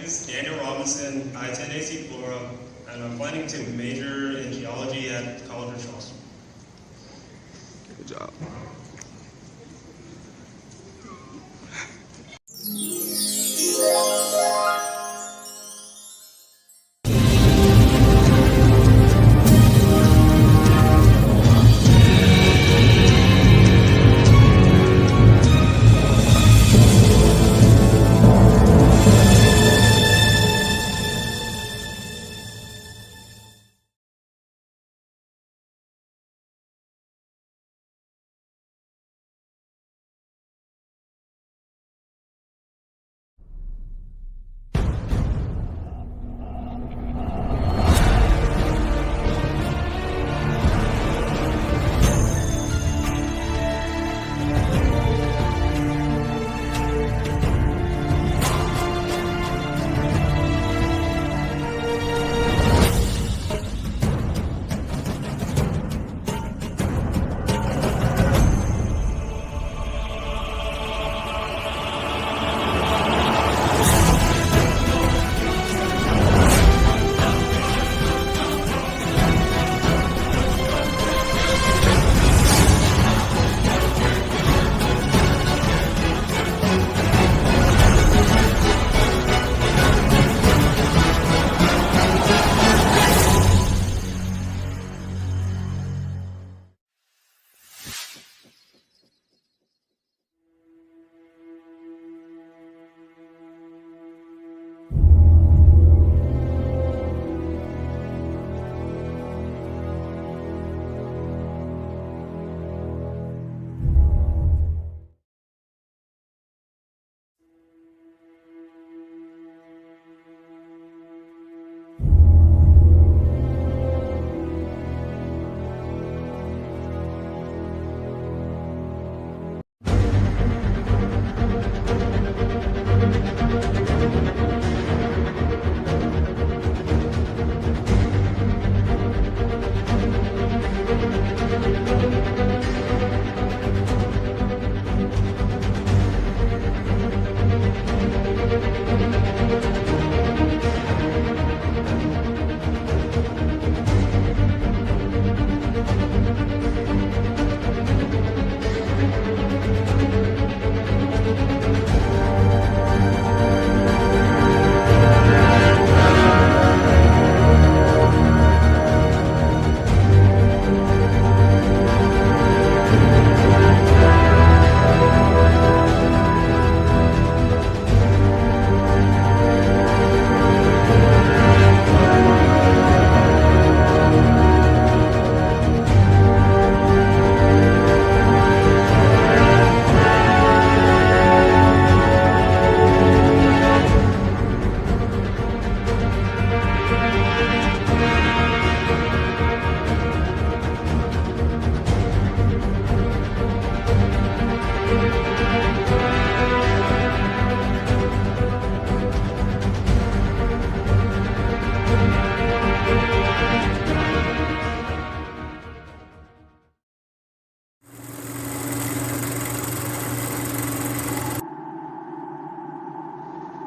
is Daniel Robinson. I attend AC Flora, and I'm planning to major in geology at College of Charleston. Good job.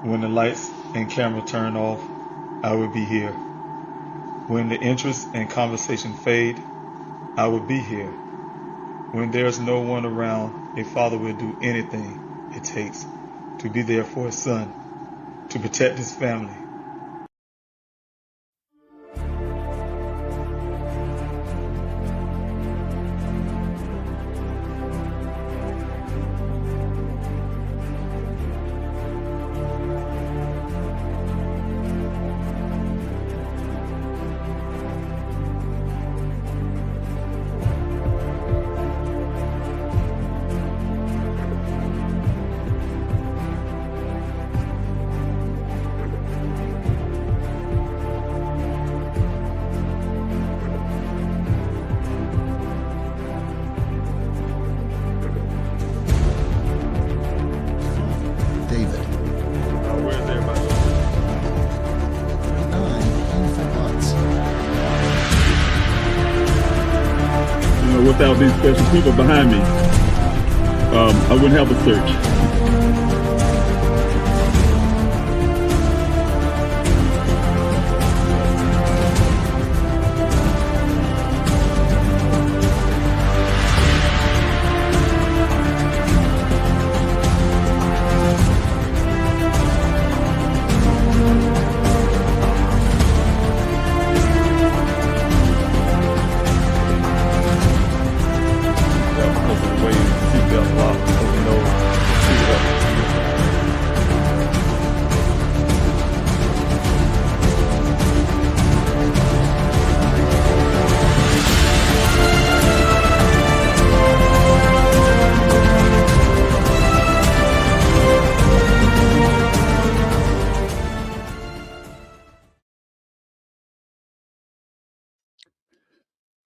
When the lights and camera turn off, I will be here. When the interest and conversation fade, I will be here. When there's no one around, a father will do anything it takes to be there for his son, to protect his family. Without these special people behind me, I wouldn't have a search.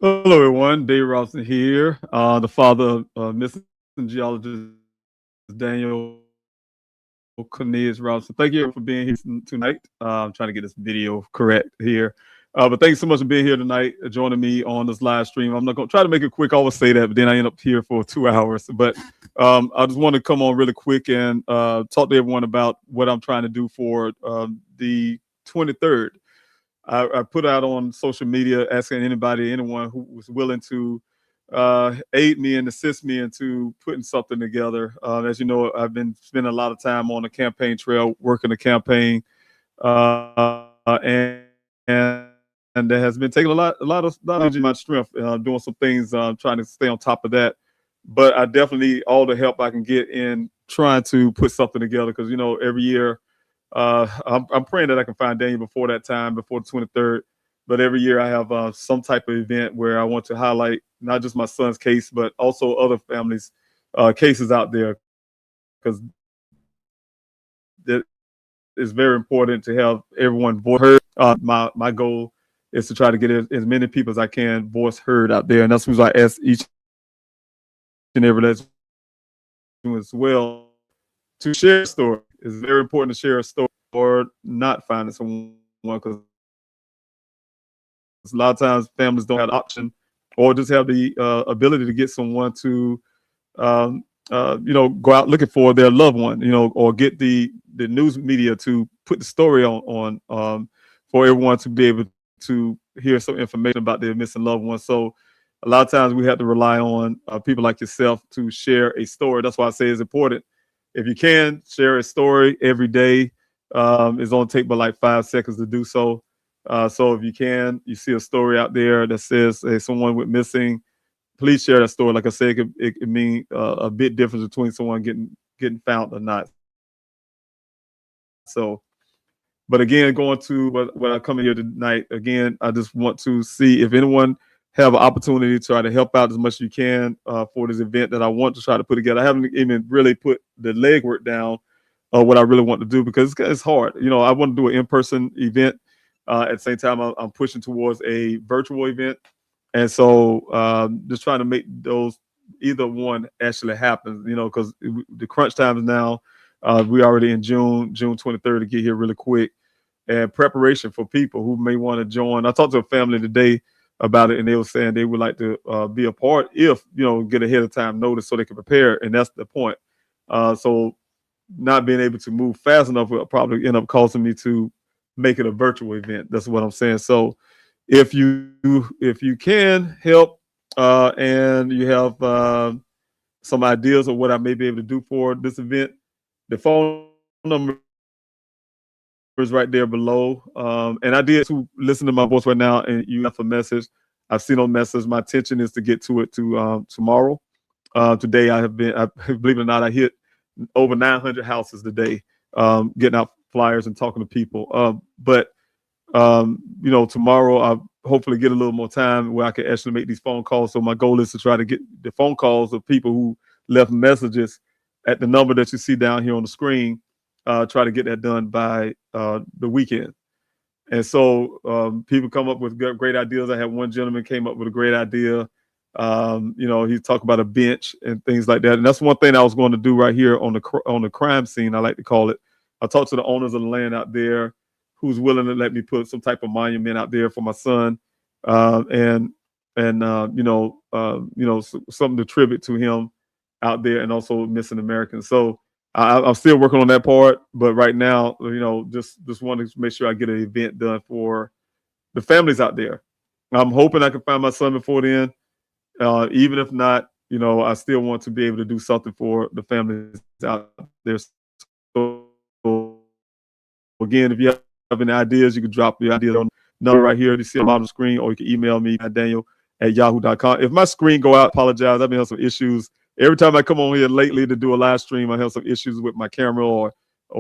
Hello, everyone. Dave Robinson here, the father of missing geologist Daniel Cornelius Robinson. Thank you for being here tonight. I'm trying to get this video correct here. But thanks so much for being here tonight, joining me on this live stream. I'm not going to try to make it quick. I always say that, but then I end up here for 2 hours. But I just want to come on really quick and talk to everyone about what I'm trying to do for the 23rd. I put out on social media asking anyone who was willing to aid me and assist me into putting something together. As you know, I've been spending a lot of time on the campaign trail, working the campaign, and and that has been taking a lot of my strength, doing some things, trying to stay on top of that. But I definitely need all the help I can get in trying to put something together because every year I'm praying that I can find Daniel before that time, before the 23rd. But every year I have some type of event where I want to highlight not just my son's case, but also other families' cases out there, because it is very important to have everyone voice heard. My goal is to try to get as many people as I can voice heard out there, and that's what I ask each and every last as well to share a story. It's very important to share a story or not finding someone, because a lot of times families don't have the option or just have the ability to get someone to go out looking for their loved one, or get the news media to put the story on for everyone to be able to hear some information about their missing loved one. So a lot of times we have to rely on people like yourself to share a story. That's why I say it's important. If you can share a story every day, it's only take but like 5 seconds to do so. So if you see a story out there that says someone went missing, please share that story. Like I said, it could mean a bit difference between someone getting found or not. So, but again, going to what I come in here tonight, again, I just want to see if anyone have an opportunity to try to help out as much as you can for this event that I want to try to put together. I haven't even really put the legwork down what I really want to do, because it's hard. I want to do an in-person event. At the same time, I'm pushing towards a virtual event. And so just trying to make those either one actually happen, because the crunch time is now. We already in June 23rd to get here really quick, and preparation for people who may want to join. I talked to a family today about it, and they were saying they would like to be a part if, get ahead of time notice so they can prepare. And that's the point. So not being able to move fast enough will probably end up causing me to make it a virtual event. That's what I'm saying. So if you can help and you have some ideas of what I may be able to do for this event, the phone number is right there below. And I did to listen to my voice right now, and you left a message. I've seen no message. My intention is to get to it tomorrow. Today I believe it or not, I hit over 900 houses today, getting out flyers and talking to people. But tomorrow I'll hopefully get a little more time where I can actually make these phone calls. So my goal is to try to get the phone calls of people who left messages at the number that you see down here on the screen. Try to get that done by the weekend. And so people come up with great ideas. I had one gentleman came up with a great idea. He talked about a bench and things like that. And that's one thing I was going to do right here on the crime scene, I like to call it. I talked to the owners of the land out there who's willing to let me put some type of monument out there for my son, and something to tribute to him out there, and also missing Americans. So I'm still working on that part, but right now, just want to make sure I get an event done for the families out there. I'm hoping I can find my son before then. Even if not, I still want to be able to do something for the families out there. So again, if you have any ideas, you can drop your ideas on the number right here to see them on the screen, or you can email me at daniel@yahoo.com. If my screen go out, apologize. I've been having some issues. Every time I come on here lately to do a live stream, I have some issues with my camera or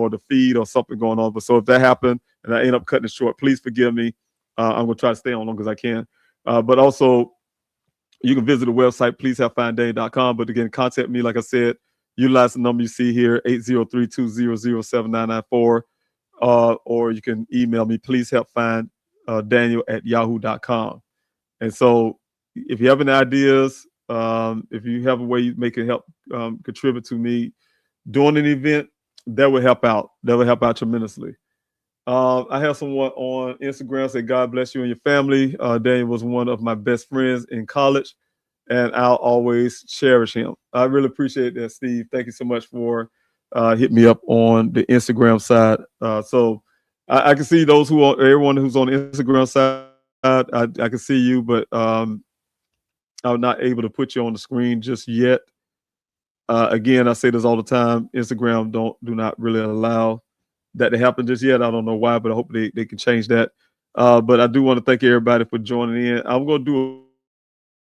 the feed or something going on. But so if that happened and I end up cutting it short, please forgive me. I'm going to try to stay on long as I can. But also, you can visit the website, pleasehelpfinddaniel.com. But again, contact me, like I said, utilize the number you see here, 803-200-7994. Or you can email me, pleasehelpfinddaniel@yahoo.com. And so if you have any ideas, if you have a way you make it help contribute to me doing an event, that would help out. That would help out tremendously. I have someone on Instagram say, God bless you and your family. Daniel was one of my best friends in college, and I'll always cherish him. I really appreciate that, Steve. Thank you so much for hitting me up on the Instagram side. So I can see those everyone who's on the Instagram side, I can see you, but I'm not able to put you on the screen just yet. Again, I say this all the time. Instagram do not really allow that to happen just yet. I don't know why, but I hope they can change that. But I do want to thank everybody for joining in. I'm going to do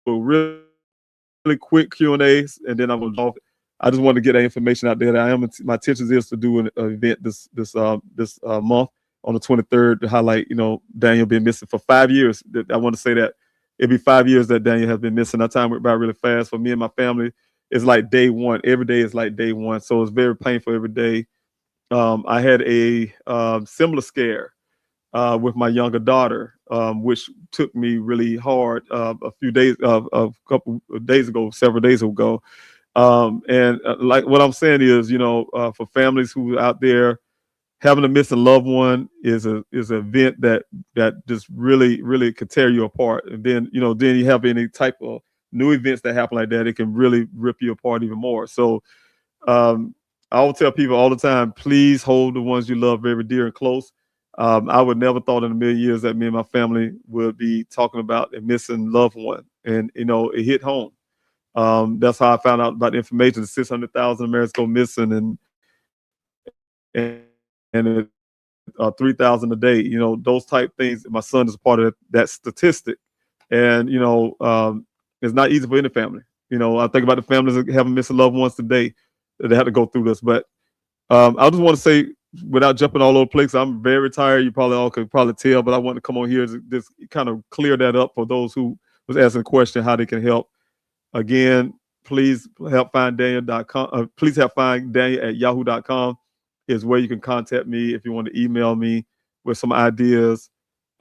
a really quick Q&A, and then I'm going to off. I just want to get that information out there. That my intention is to do an event this month on the 23rd to highlight, Daniel been missing for 5 years. I want to say that it'll be 5 years that Daniel has been missing. That time went by really fast for me and my family. It's like day one. Every day is like day one. So it's very painful every day. I had a similar scare with my younger daughter, which took me really hard a couple of days ago, several days ago. And like what I'm saying is, for families who are out there, having a missing loved one is an event that just really, really could tear you apart. And then, then you have any type of new events that happen like that, it can really rip you apart even more. So I will tell people all the time, please hold the ones you love very dear and close. I would never thought in a million years that me and my family would be talking about a missing loved one. And, it hit home. That's how I found out about the information. 600,000 Americans go missing and 3,000 a day, those type things. My son is a part of that statistic. And, it's not easy for any family. I think about the families that have missing loved ones today that they have to go through this. But I just want to say, without jumping all over the place, I'm very tired. You probably all could tell, but I want to come on here to just kind of clear that up for those who was asking a question, how they can help. Again, please help find Daniel.com. Please help find Daniel at yahoo.com is where you can contact me if you want to email me with some ideas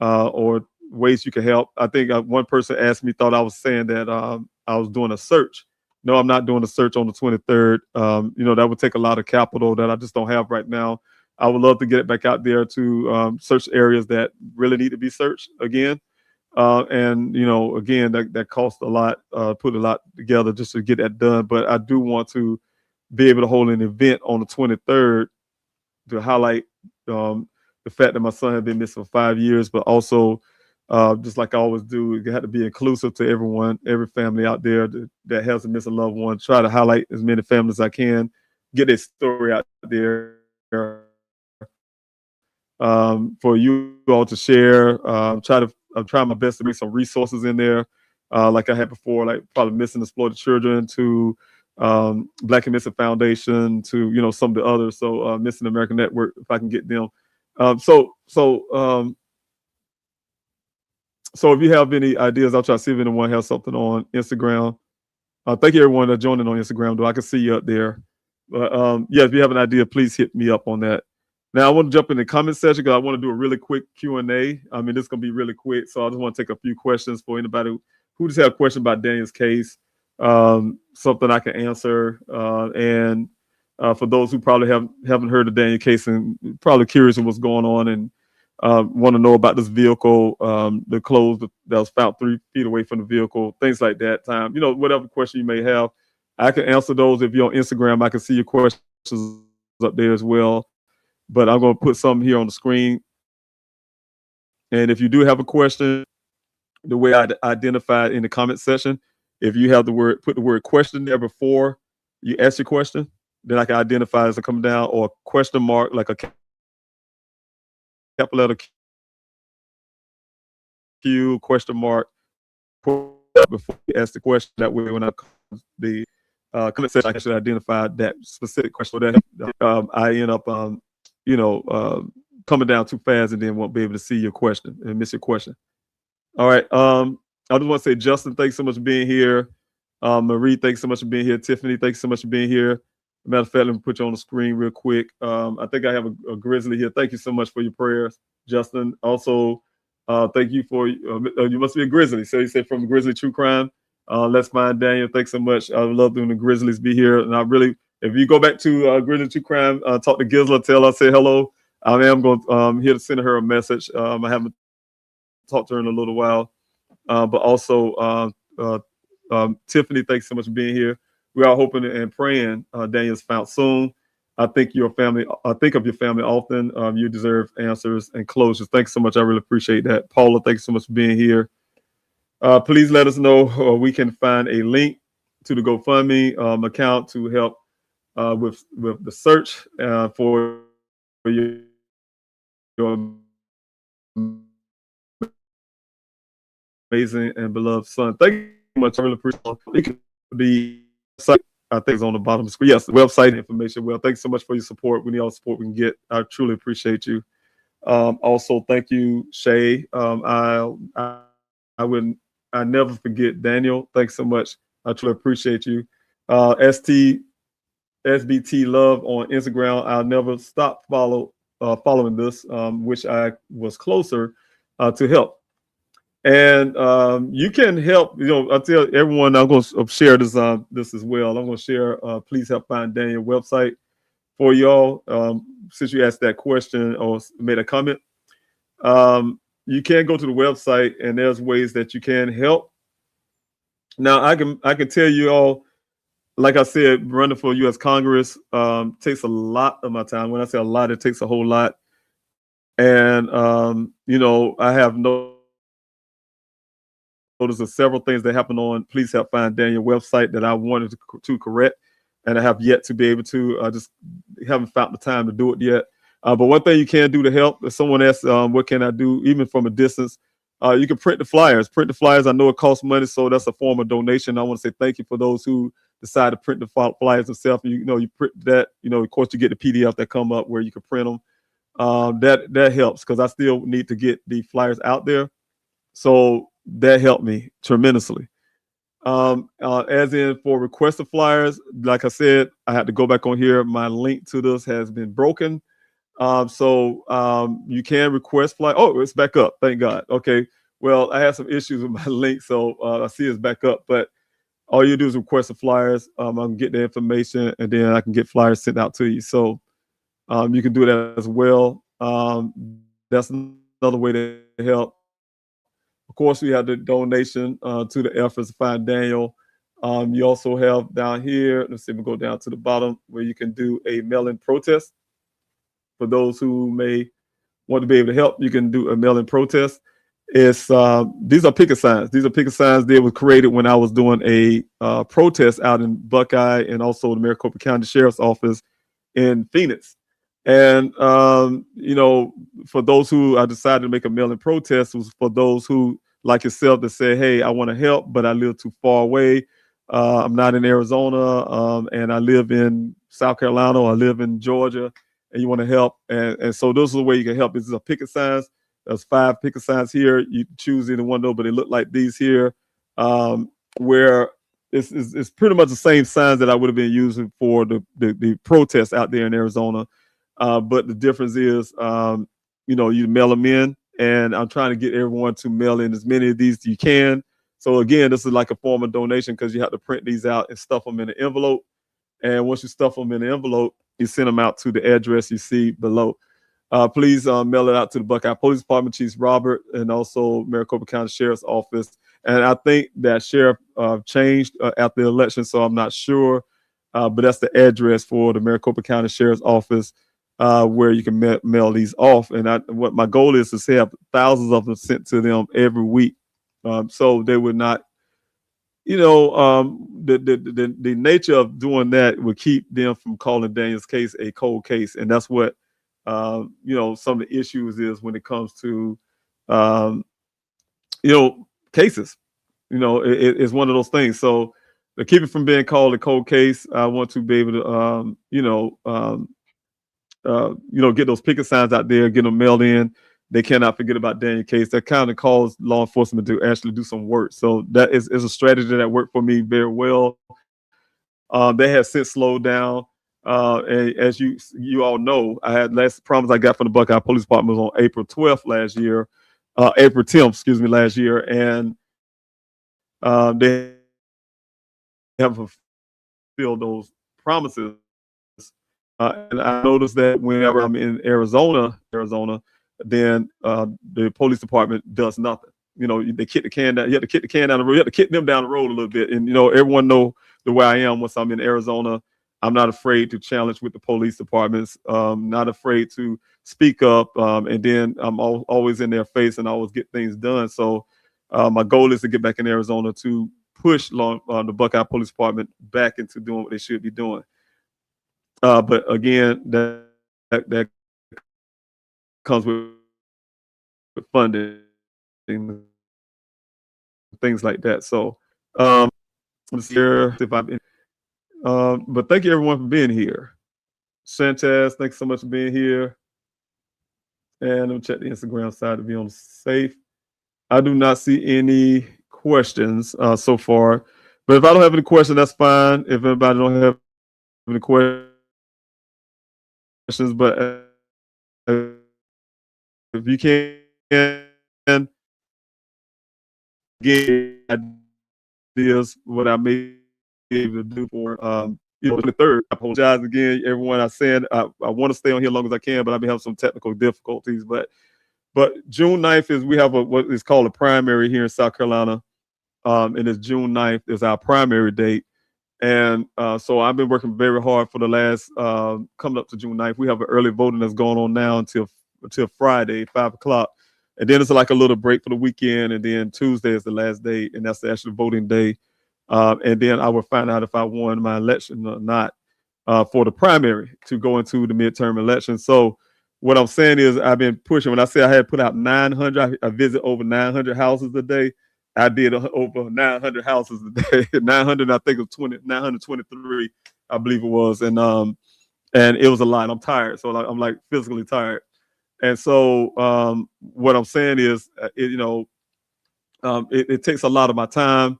or ways you can help. I think one person asked me, thought I was saying that I was doing a search. No, I'm not doing a search on the 23rd. That would take a lot of capital that I just don't have right now. I would love to get it back out there to search areas that really need to be searched again. And again, that costs a lot, put a lot together just to get that done. But I do want to be able to hold an event on the 23rd to highlight the fact that my son had been missing for 5 years, but also just like I always do, you have to be inclusive to everyone, every family out there that has a missing loved one. Try to highlight as many families as I can, get their story out there for you all to share. I'm trying my best to bring some resources in there, like I had before, like probably Missing Exploited Children to Black and Missing Foundation to some of the others. So Missing American Network, if I can get them. So if you have any ideas, I'll try to see if anyone has something on Instagram. Thank you everyone that joining on Instagram, though. I can see you up there. But if you have an idea, please hit me up on that. Now I want to jump in the comment section because I want to do a really quick Q&A. I mean, this is going to be really quick. So I just want to take a few questions for anybody who just have a question about Daniel's case, something I can answer. And for those who probably haven't heard of Daniel's case and probably curious of what's going on and want to know about this vehicle, the clothes that was found 3 feet away from the vehicle, things like that. Whatever question you may have, I can answer those. If you're on Instagram, I can see your questions up there as well. But I'm going to put some here on the screen. And if you do have a question, the way I identified in the comment section, if you have put the word question there before you ask your question, then I can identify as it come down, or a question mark, like a capital letter Q, question mark, before you ask the question. That way, when I the comment section, I should identify that specific question. That I end up, coming down too fast and then won't be able to see your question and miss your question. All right. I just want to say, Justin, thanks so much for being here. Marie, thanks so much for being here. Tiffany, thanks so much for being here. Matter of fact, let me put you on the screen real quick. I think I have a Grizzly here. Thank you so much for your prayers, Justin. Also, Thank you for you must be a Grizzly. So you said from Grizzly True Crime. Let's find Daniel. Thanks so much. I love doing the Grizzlies be here, and I really, if you go back to Grizzly True Crime, talk to Gizla, tell her, say hello. I am going here to send her a message. I haven't talked to her in a little while, but also Tiffany, thanks so much for being here. We are hoping and praying Daniel's found soon. I think of your family often. You deserve answers and closures. Thanks so much. I really appreciate that. Paula, thanks so much for being here. Please let us know we can find a link to the GoFundMe account to help with the search for your amazing and beloved son. Thank you so much. I really appreciate it. It could be I think it's on the bottom of the screen. Yes, the website information. Well, thanks so much for your support. We need all the support we can get. I truly appreciate you. Also, thank you, Shay. I never forget Daniel. Thanks so much. I truly appreciate you. SBT Love on Instagram. I'll never stop following this. Wish I was closer to help. And you can help. I tell everyone I'm going to share this as well. I'm going to share. Please help find Daniel website for y'all. Since you asked that question or made a comment, you can go to the website and there's ways that you can help. Now I can tell you all, like I said, running for U.S. Congress takes a lot of my time. When I say a lot, it takes a whole lot. And I have noticed of several things that happened on Please Help Find Daniel website that I wanted to correct, and I have yet to be able to. I just haven't found the time to do it yet. But one thing you can do to help, if someone asks, what can I do, even from a distance, you can print the flyers. Print the flyers. I know it costs money, so that's a form of donation. I want to say thank you for those who decide to print the flyers themselves. You print that. Of course, you get the PDF that come up where you can print them. That helps because I still need to get the flyers out there. So that helped me tremendously. As in for requested flyers, like I said, I had to go back on here. My link to this has been broken. So you can request flyers. Oh, it's back up. Thank God. Okay. Well, I had some issues with my link, so I see it's back up. But all you do is request the flyers. I can get the information, and then I can get flyers sent out to you. So you can do that as well. That's another way to help. Of course, we have the donation to the efforts to find Daniel. You also have down here, let's see if we go down to the bottom, where you can do a mail-in protest. For those who may want to be able to help, you can do a mail-in protest. These are picket signs. These are picket signs that were created when I was doing a protest out in Buckeye and also the Maricopa County Sheriff's Office in Phoenix. And, for those who I decided to make a mail-in protest was for those who, like yourself, that say, hey, I want to help, but I live too far away. I'm not in Arizona, and I live in South Carolina, or I live in Georgia, and you want to help. And so those are the way you can help. This is a picket signs. There's 5 picket signs here. You choose either one of those, but they look like these here, where it's pretty much the same signs that I would have been using for the protests out there in Arizona. But the difference is, you mail them in, and I'm trying to get everyone to mail in as many of these as you can. So again, this is like a form of donation because you have to print these out and stuff them in an envelope. And once you stuff them in the envelope, you send them out to the address you see below. Please mail it out to the Buckeye Police Department, Chief Robert, and also Maricopa County Sheriff's Office. And I think that sheriff changed after the election, so I'm not sure. But that's the address for the Maricopa County Sheriff's Office, where you can mail these off. And what my goal is to have thousands of them sent to them every week, so they would not, the nature of doing that would keep them from calling Daniel's case a cold case. And that's what some of the issues is when it comes to cases. It's one of those things. So to keep it from being called a cold case, I want to be able to get those picket signs out there, get them mailed in. They cannot forget about Daniel's case. That kind of calls law enforcement to actually do some work. So that is a strategy that worked for me very well. They have since slowed down. And as you all know, I had last promise I got from the Buckeye Police Department was on April 12th last year. April 10th, excuse me, last year, and they have fulfilled those promises. And I noticed that whenever I'm in Arizona, then the police department does nothing. You know, they kick the can down. You have to kick the can down the road. You have to kick them down the road a little bit. And you know, everyone know the way I am once I'm in Arizona. I'm not afraid to challenge with the police departments. Not afraid to speak up. And then I'm always in their face and always get things done. So my goal is to get back in Arizona to push the Buckeye Police Department back into doing what they should be doing. But again, that comes with funding, things like that. So let's hear if I've been. But thank you everyone for being here. Sanchez, thanks so much for being here. And let me check the Instagram side to be on safe. I do not see any questions so far. But if I don't have any questions, that's fine. If everybody don't have any questions, but if you can get ideas what I may be able to do for the third. I apologize again, everyone. I said I want to stay on here as long as I can, but I've been having some technical difficulties. But June 9th is we have what is called a primary here in South Carolina. And it's June 9th is our primary date. And so I've been working very hard for the last coming up to June 9th. We have an early voting that's going on now until Friday, 5 o'clock. And then it's like a little break for the weekend. And then Tuesday is the last day, and that's the actual voting day. And then I will find out if I won my election or not for the primary to go into the midterm election. So what I'm saying is I've been pushing. When I say I had put out 900, I visit over 900 houses a day. I did over 900 houses a day. 900, I think it was 923, I believe it was. And it was a lot. I'm tired. So I'm like physically tired. And so what I'm saying is, it takes a lot of my time,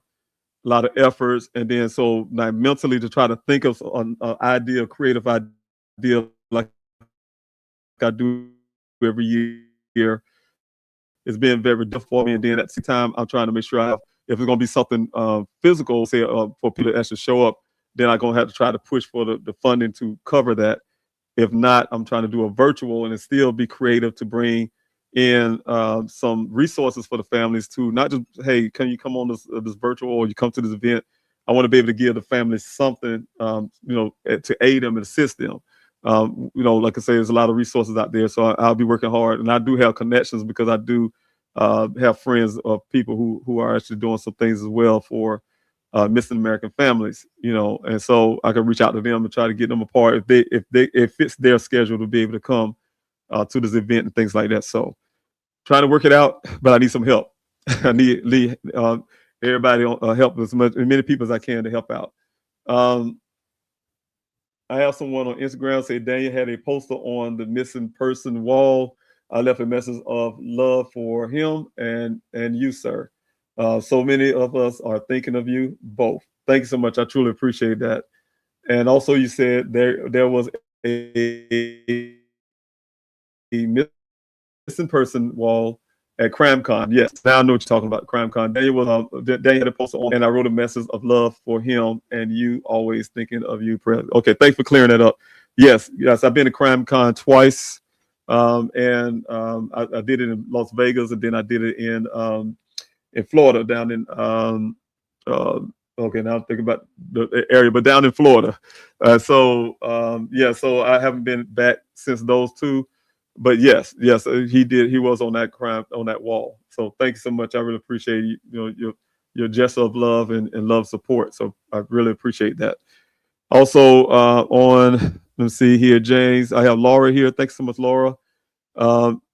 a lot of efforts. And then so like mentally to try to think of an idea, creative idea like I do every year. It's been very difficult for me. And then at the same time, I'm trying to make sure if it's going to be something physical, say for people to actually show up, then I'm going to have to try to push for the funding to cover that. If not, I'm trying to do a virtual and still be creative to bring in some resources for the families to not just, hey, can you come on this virtual or you come to this event? I want to be able to give the families something, to aid them and assist them. Like I say, there's a lot of resources out there, so I'll be working hard, and I do have connections because I do have friends of people who are actually doing some things as well for missing American families, and so I can reach out to them and try to get them a part if it fits their schedule to be able to come to this event and things like that. So trying to work it out, but I need some help. I need everybody help as many people as I can to help out. I have someone on Instagram say Daniel had a poster on the missing person wall. I left a message of love for him and you, sir. So many of us are thinking of you both. Thank you so much. I truly appreciate that. And also you said there was a missing person wall at CrimCon. Yes, now I know what you're talking about, CrimCon. Daniel had a poster on, and I wrote a message of love for him and you, always thinking of you. Okay, thanks for clearing that up. Yes, I've been to CrimCon twice, and I did it in Las Vegas, and then I did it in Florida, down in okay, now I'm thinking about the area, but down in Florida. So I haven't been back since those two. But yes, he did. He was on that wall. So thank you so much. I really appreciate your gesture of love and love support. So I really appreciate that. Also let me see here, James. I have Laura here. Thanks so much, Laura.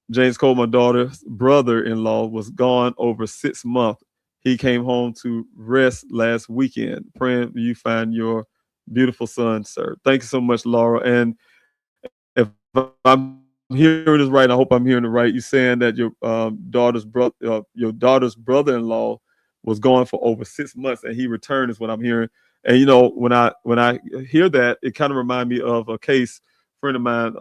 James Cole, my daughter's brother-in-law, was gone over 6 months. He came home to rest last weekend. Praying you find your beautiful son, sir. Thank you so much, Laura. And if I'm hearing this right, I hope I'm hearing it right. You're saying that your daughter's brother-in-law was gone for over 6 months, and he returned, is what I'm hearing. And when I hear that, it kind of reminds me of a case. Friend of mine,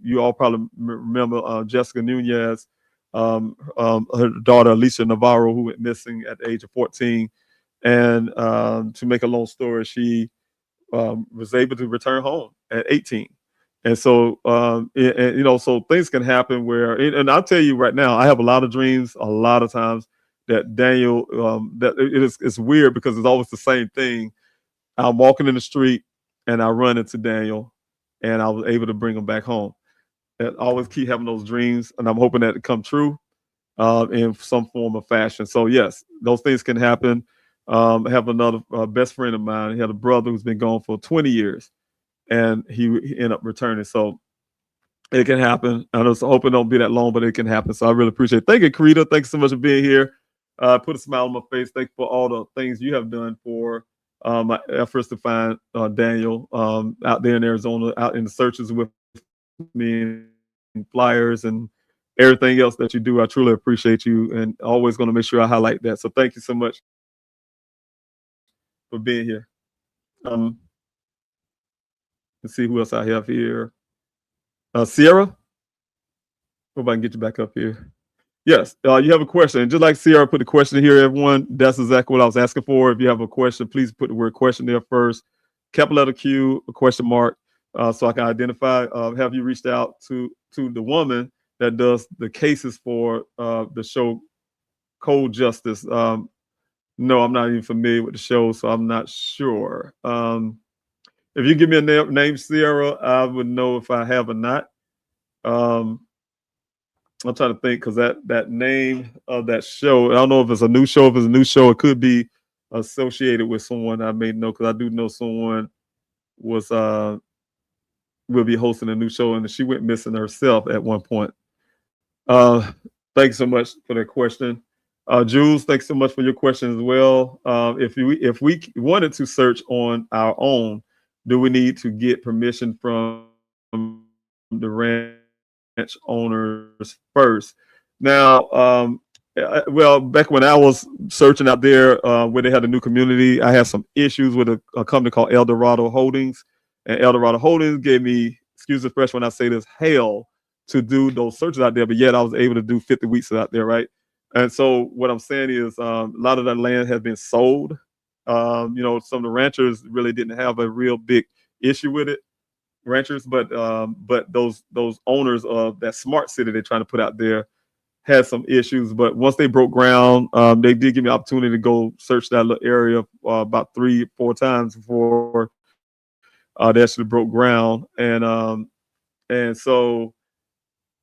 you all probably remember Jessica Nunez, her daughter Alicia Navarro, who went missing at the age of 14. And to make a long story, she was able to return home at 18. And so, so things can happen where, and I'll tell you right now, I have a lot of dreams, a lot of times that Daniel, it's weird because it's always the same thing. I'm walking in the street and I run into Daniel and I was able to bring him back home. And I always keep having those dreams, and I'm hoping that it come true in some form of fashion. So yes, those things can happen. I have another best friend of mine. He had a brother who's been gone for 20 years, and he ended up returning. So it can happen. I was hoping it don't be that long, but it can happen. So I really appreciate it. Thank you, Karita. Thanks so much for being here. Put a smile on my face. Thank you for all the things you have done for my efforts to find Daniel out there in Arizona, out in the searches with me and flyers and everything else that you do. I truly appreciate you, and always going to make sure I highlight that. So thank you so much for being here. Let's see who else I have here. Sierra, hope I can get you back up here. Yes, you have a question. And just like Sierra put the question here, everyone, that's exactly what I was asking for. If you have a question, please put the word question there first. Capital letter Q, a question mark, so I can identify. Have you reached out to the woman that does the cases for the show Cold Justice? No, I'm not even familiar with the show, so I'm not sure. If you give me a name, Sierra, I would know if I have or not. I'm trying to think because that name of that show, I don't know if it's a new show. If it's a new show, it could be associated with someone I may know, because I do know someone was will be hosting a new show, and she went missing herself at one point. Thanks so much for that question. Jules, thanks so much for your question as well. If we wanted to search on our own, do we need to get permission from the ranch owners first? Now, well, back when I was searching out there where they had a new community, I had some issues with a company called El Dorado Holdings. And El Dorado Holdings gave me, excuse the expression when I say this, hell to do those searches out there, but yet I was able to do 50 weeks out there, right? And so what I'm saying is a lot of that land has been sold. Some of the ranchers really didn't have a real big issue with it, ranchers, but those owners of that smart city they're trying to put out there had some issues. But once they broke ground, they did give me an opportunity to go search that little area about 3-4 times before they actually broke ground. And so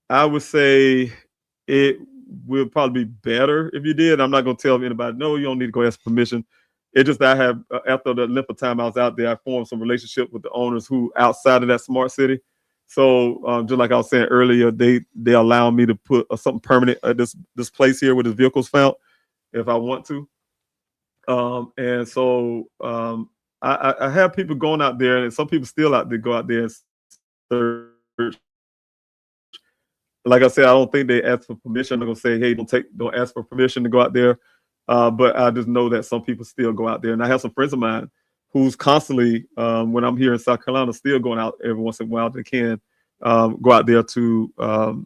I would say it will probably be better if you did. I'm not going to tell anybody, no, you don't need to go ask permission. It's just that I have, after the length of time I was out there, I formed some relationship with the owners who outside of that smart city. So just like I was saying earlier, they allow me to put something permanent at this place here where this vehicle's found if I want to. And so I have people going out there, and some people still out there go out there and search. Like I said, I don't think they ask for permission. I'm gonna say, hey, don't ask for permission to go out there. But I just know that some people still go out there, and I have some friends of mine who's constantly, when I'm here in South Carolina, still going out every once in a while. They can go out there to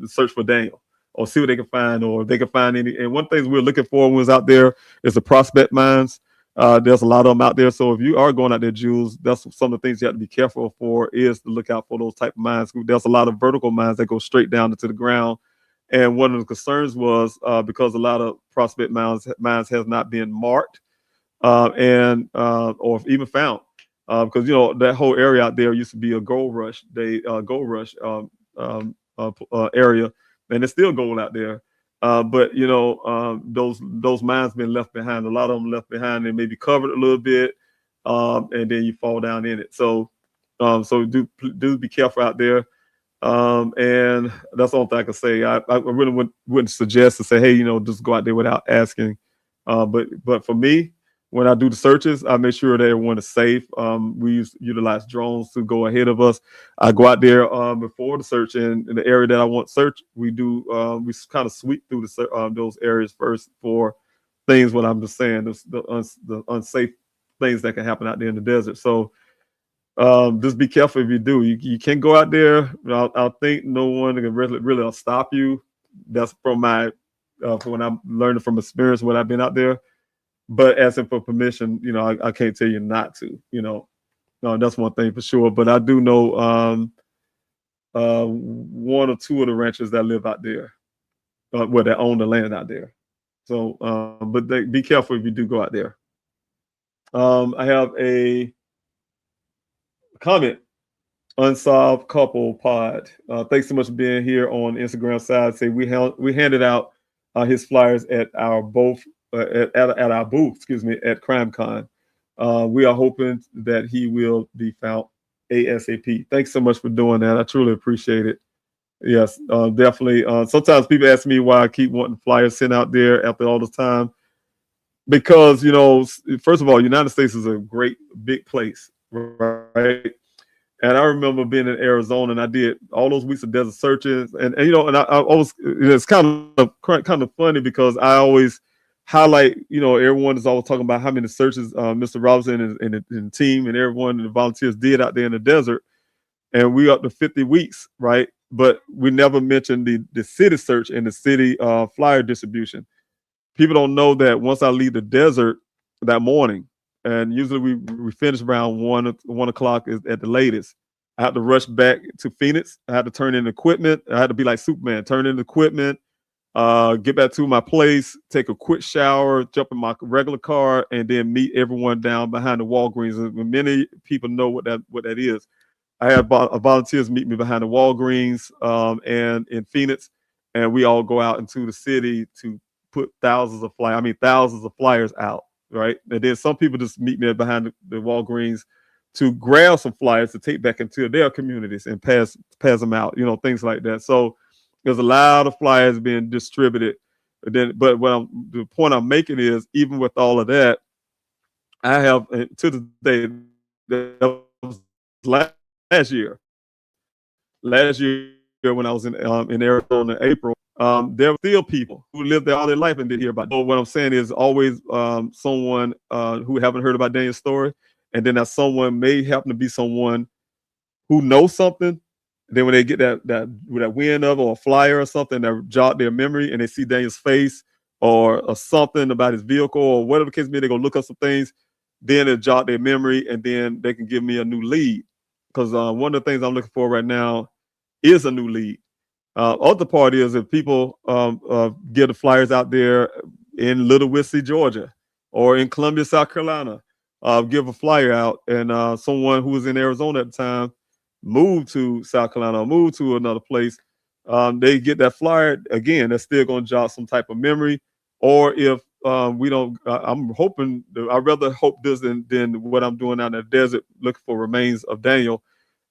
search for Daniel or see what they can find, or if they can find any. And one thing we're looking for when we was out there is the prospect mines. There's a lot of them out there. So if you are going out there, Jules, that's some of the things you have to be careful for, is to look out for those type of mines. There's a lot of vertical mines that go straight down into the ground. And one of the concerns was because a lot of prospect mines has not been marked or even found, because that whole area out there used to be a gold rush area, and there's still gold out there. But those mines been left behind. A lot of them left behind. They may be covered a little bit, and then you fall down in it. So do be careful out there. And that's the only thing I can say. I really wouldn't suggest to say, hey, just go out there without asking. But for me, when I do the searches, I make sure that everyone is safe. We utilize drones to go ahead of us. I go out there before the search, and in the area that I want searched, we kind of sweep through those areas first for things. What I'm just saying, the unsafe things that can happen out there in the desert. So just be careful if you do. You can go out there. I think no one can really stop you that's from my from when I'm learning from experience when I've been out there. But asking for permission, I can't tell you not to. No, that's one thing for sure. But I do know one or two of the ranchers that live out there, that own the land out there. So, but be careful if you do go out there. I have a comment. Unsolved Couple Pod. Thanks so much for being here on Instagram side. Say we handed out his flyers at our at our booth, at CrimeCon. We are hoping that he will be found ASAP. Thanks so much for doing that. I truly appreciate it. Yes, definitely. Sometimes people ask me why I keep wanting flyers sent out there after all this time. Because, first of all, United States is a great big place, right? And I remember being in Arizona, and I did all those weeks of desert searches, and I was, it's kind of funny because I always highlight, everyone is always talking about how many searches Mr. Robinson and the team and everyone and the volunteers did out there in the desert, and we up to 50 weeks, right? But we never mentioned the city search and the city flyer distribution. People don't know that once I leave the desert that morning, and usually we finish around 1 o'clock at the latest, I had to rush back to Phoenix. I had to turn in equipment. I had to be like Superman, turn in equipment, get back to my place, take a quick shower, jump in my regular car, and then meet everyone down behind the Walgreens. And many people know what that is. I had volunteers meet me behind the Walgreens and in Phoenix, and we all go out into the city to put thousands of flyers out, right? And then some people just meet me behind the Walgreens to grab some flyers to take back into their communities and pass them out, things like that. So there's a lot of flyers being distributed. But the point I'm making is, even with all of that, I have to the day that was last year when I was in Arizona in April. There were still people who lived there all their life and didn't hear about it. So what I'm saying is always someone who haven't heard about Daniel's story, and then that someone may happen to be someone who knows something. Then when they get that wind of or a flyer or something that jog their memory, and they see Daniel's face or something about his vehicle or whatever the case may be, they go look up some things. Then it jog their memory, and then they can give me a new lead. Because one of the things I'm looking for right now is a new lead. Other part is if people get the flyers out there in Little Whiskey, Georgia, or in Columbia, South Carolina, give a flyer out, and someone who was in Arizona at the time moved to South Carolina or moved to another place, they get that flyer again. That's still going to jog some type of memory. Or if we don't, I'm hoping, I'd rather hope this than what I'm doing out in the desert looking for remains of Daniel.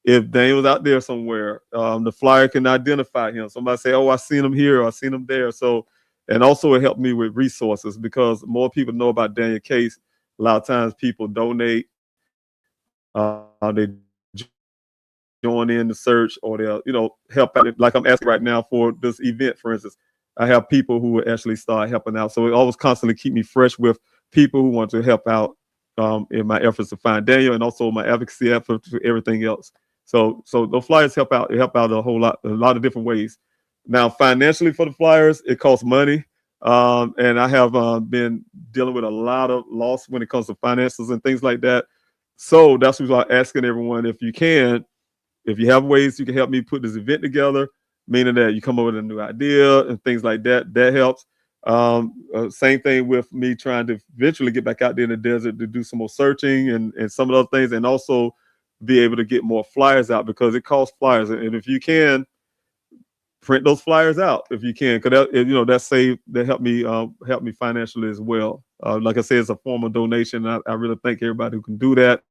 If Daniel's out there somewhere, the flyer can identify him. Somebody say, "Oh, I seen him here, or I seen him there." So, and also it helped me with resources because more people know about Daniel Case. A lot of times people donate, they join in the search, or they'll help out. Like I'm asking right now for this event, for instance, I have people who will actually start helping out. So it always constantly keep me fresh with people who want to help out in my efforts to find Daniel, and also my advocacy efforts to everything else. So those flyers help out. They help out a lot of different ways. Now, financially for the flyers, it costs money. And I have been dealing with a lot of loss when it comes to finances and things like that. So that's why I'm asking everyone, if you have ways you can help me put this event together, meaning that you come up with a new idea and things like that, that helps. Same thing with me trying to eventually get back out there in the desert to do some more searching and some of those things, and also be able to get more flyers out because it costs flyers. And if you can print those flyers out, if you can, because that help me financially as well. Like I said, it's a form of donation. I really thank everybody who can do that,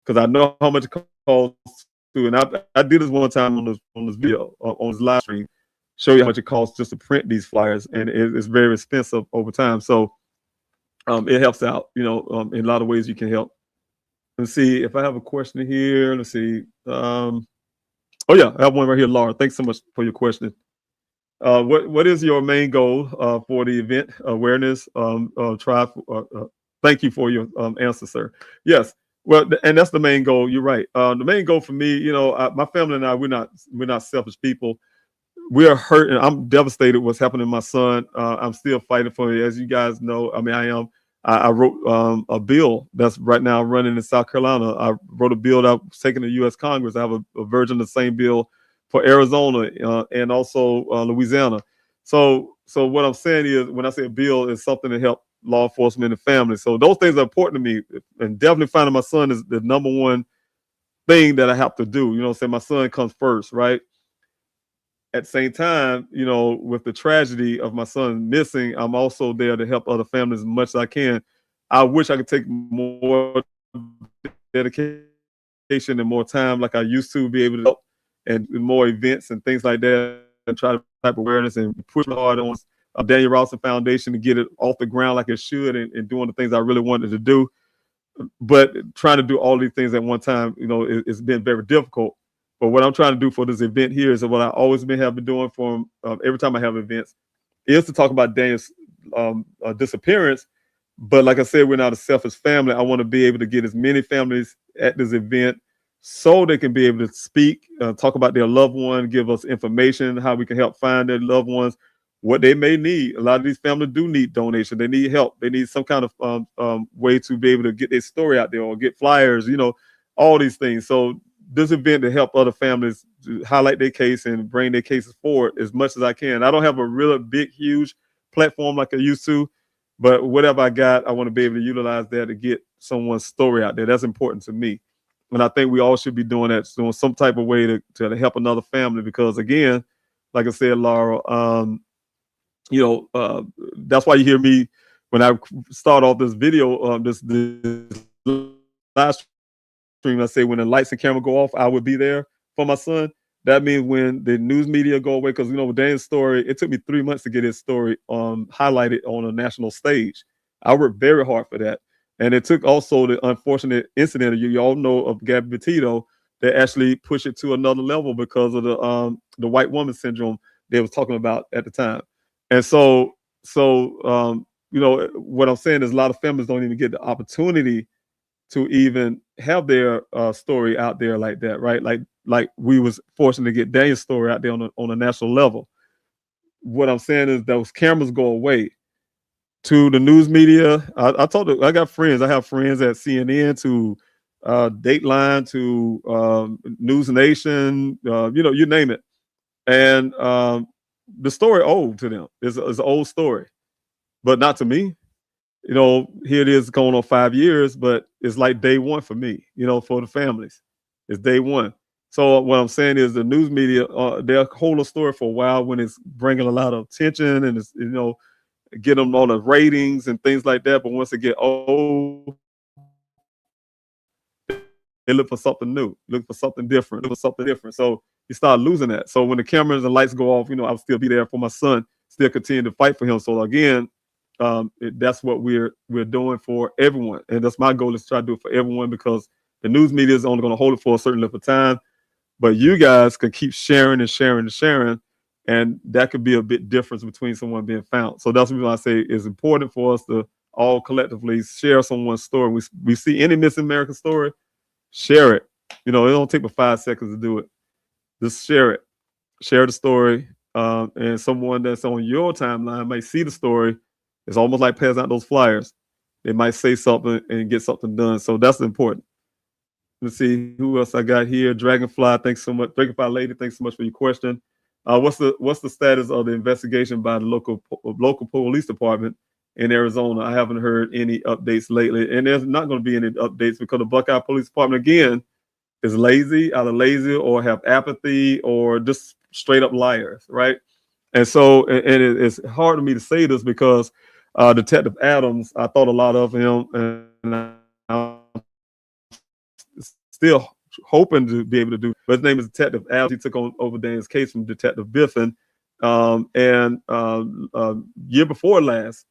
because I know how much it costs to. And I did this one time on this video, on this live stream, show you how much it costs just to print these flyers, and it's very expensive over time. So it helps out, in a lot of ways you can help. Let's see if I have a question here. Let's see. Oh yeah, I have one right here, Laura. Thanks so much for your question. What is your main goal for the event awareness? Thank you for your answer, sir. Yes. Well, and that's the main goal. You're right. The main goal for me, my family and I, we're not selfish people. we are hurt, and I'm devastated what's happening to my son. I'm still fighting for it. As you guys know, I mean, I am. I wrote a bill that's right now running in South Carolina. I wrote a bill that was taken to U.S. Congress. I have a version of the same bill for Arizona and also Louisiana. So what I'm saying is, when I say a bill, is something to help law enforcement and families. So those things are important to me, and definitely finding my son is the number one thing that I have to do. You know, say my son comes first, right? At the same time, you know, with the tragedy of my son missing, I'm also there to help other families as much as I can. I wish I could take more dedication and more time like I used to be able to help, and more events and things like that, and try to type awareness and push hard on Daniel Rawson Foundation to get it off the ground like it should, and doing the things I really wanted to do. But trying to do all these things at one time, you know, it's been very difficult. But what I'm trying to do for this event here is what I always have been doing for every time I have events, is to talk about Daniel's disappearance. But like I said, we're not a selfish family. I want to be able to get as many families at this event so they can be able to speak, talk about their loved one, give us information, how we can help find their loved ones, what they may need. A lot of these families do need donation. They need help. They need some kind of way to be able to get their story out there or get flyers, you know, all these things. So this event to help other families to highlight their case and bring their cases forward as much as I can. I don't have a really big, huge platform like I used to, but whatever I got, I want to be able to utilize that to get someone's story out there. That's important to me. And I think we all should be doing that, doing some type of way to help another family, because again, like I said, Laura, you know, that's why you hear me when I start off this video, this last stream, I say when the lights and camera go off, I would be there for my son. That means when the news media go away, because you know, with Dan's story, it took me 3 months to get his story highlighted on a national stage. I worked very hard for that. And it took also the unfortunate incident you all know of Gabby Petito that actually pushed it to another level because of the white woman syndrome they was talking about at the time. And so you know, what I'm saying is a lot of families don't even get the opportunity to even have their story out there like that, right? Like we was fortunate to get Daniel's story out there on a national level. What I'm saying is those cameras go away. To the news media, I got friends. I have friends at CNN, to Dateline, to News Nation, you know, you name it. And the story old to them. It's an old story, but not to me. You know, here it is going on 5 years, but it's like day one for me, you know, for the families. It's day one. So what I'm saying is the news media, they'll hold a story for a while when it's bringing a lot of attention and it's, you know, get them on the ratings and things like that. But once it get old, they look for something new, look for something different, look for something different. So you start losing that. So when the cameras and lights go off, you know, I'll still be there for my son, still continue to fight for him. So again, that's what we're doing for everyone. And that's my goal, is to try to do it for everyone, because the news media is only going to hold it for a certain length of time. But you guys can keep sharing and sharing and sharing. And that could be a bit difference between someone being found. So that's what I say it's important for us to all collectively share someone's story. We see any missing American story, share it. You know, it don't take but 5 seconds to do it. Just share it. Share the story. And someone that's on your timeline might see the story. It's almost like passing out those flyers. They might say something and get something done. So that's important. Let's see who else I got here. Dragonfly, thanks so much. Dragonfly Lady, thanks so much for your question. What's the status of the investigation by the local police department in Arizona? I haven't heard any updates lately, and there's not going to be any updates because the Buckeye Police Department again is either lazy or have apathy or just straight up liars, right? And so, it's hard for me to say this because Detective Adams, I thought a lot of him, and I'm still hoping to be able to do. But his name is Detective Adams. He took over Dan's case from Detective Biffin. Year before last,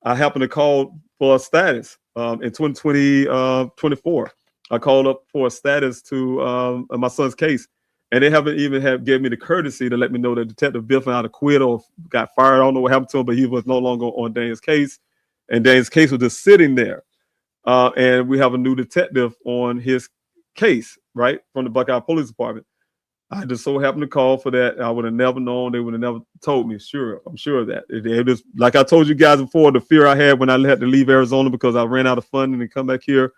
I happened to call for a status in 2024. I called up for a status to my son's case, and they haven't even gave me the courtesy to let me know that Detective Biffin either quit or got fired. I don't know what happened to him, but he was no longer on Dan's case, and Dan's case was just sitting there. And we have a new detective on his case, right, from the Buckeye Police Department. I just so happened to call for that. I would have never known. They would have never told me. Sure, I'm sure of that. It just, like I told you guys before, the fear I had when I had to leave Arizona because I ran out of funding and come back here.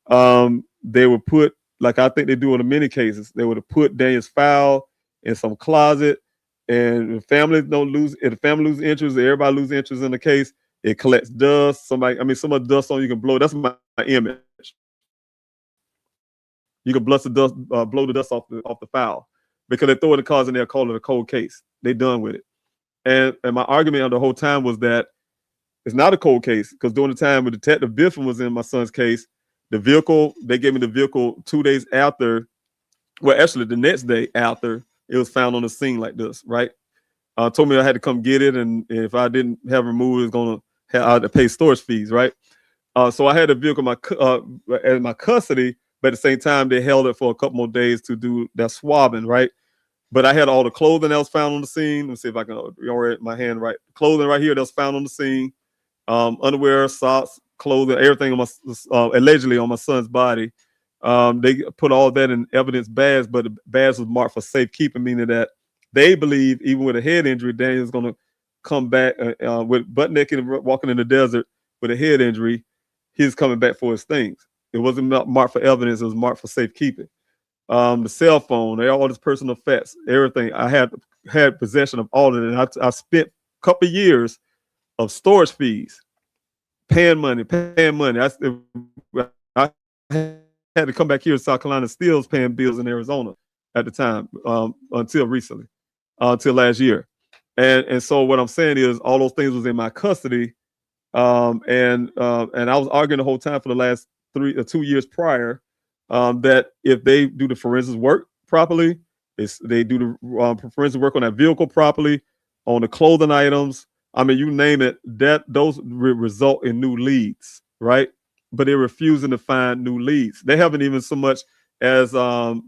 They would put, like I think they do in the many cases, they would have put Daniel's file in some closet, and if the family loses interest, everybody loses interest in the case. It collects dust. Some of the dust on you can blow. That's my image. You can blow the dust off the file because they throw the cards in there, call it a cold case. They done with it. And my argument the whole time was that it's not a cold case because during the time when Detective Biffin was in my son's case, they gave me the vehicle 2 days after. Well, actually, the next day after it was found on the scene like this, right? Told me I had to come get it, and if I didn't have it removed, I had to pay storage fees, right? So I had the vehicle in my custody, but at the same time, they held it for a couple more days to do that swabbing, right? But I had all the clothing that was found on the scene. Let me see if I can orient my hand right. Clothing right here that was found on the scene, underwear, socks, clothing, everything on allegedly on my son's body. They put all that in evidence bags, but the bags was marked for safekeeping, meaning that they believe even with a head injury, Daniel's going to come back with butt naked and walking in the desert with a head injury. He's coming back for his things. It wasn't marked for evidence. It was marked for safekeeping. The cell phone, all his personal effects, everything. I had possession of all of it. And I spent a couple of years of storage fees, paying money. I had to come back here to South Carolina, still paying bills in Arizona at the time, until recently, until last year. And so what I'm saying is all those things was in my custody. And I was arguing the whole time for the last 2 years prior, that if they do the forensics work properly, they do the forensic work on that vehicle properly, on the clothing items, I mean, you name it, those result in new leads, right? But they're refusing to find new leads. They haven't even so much as do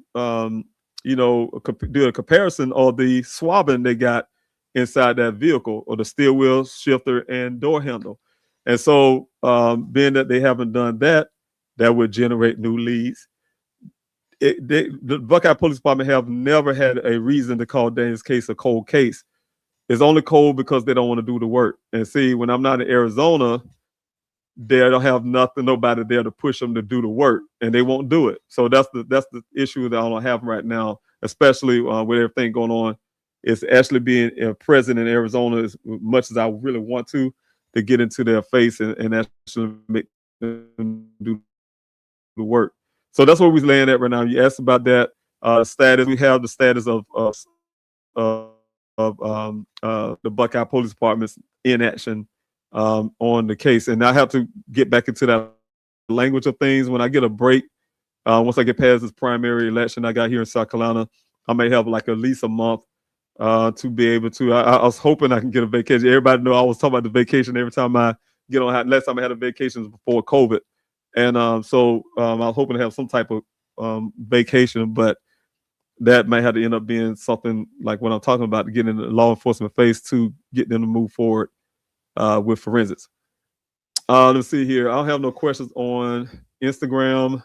a comparison of the swabbing they got inside that vehicle, or the steel wheel, shifter, and door handle. And so, being that they haven't done that, that would generate new leads. The Buckeye Police Department have never had a reason to call Daniel's case a cold case. It's only cold because they don't want to do the work. And see, when I'm not in Arizona, they don't have nobody there to push them to do the work, and they won't do it. So that's the issue that I don't have right now, especially with everything going on. It's actually being present in Arizona as much as I really want to get into their face and actually make them do the work. So that's where we're laying at right now. You asked about that status. We have the status of the Buckeye Police Department's inaction on the case, and I have to get back into that language of things when I get a break. Once I get past this primary election I got here in South Carolina, I may have like at least a month to be able to. I was hoping I can get a vacation. Everybody know I was talking about the vacation every time I get on. Last time I had a vacation was before COVID, and so I was hoping to have some type of vacation, but that may have to end up being something like what I'm talking about, to get in the law enforcement phase to get them to move forward with forensics. Let's see here. I don't have no questions on Instagram.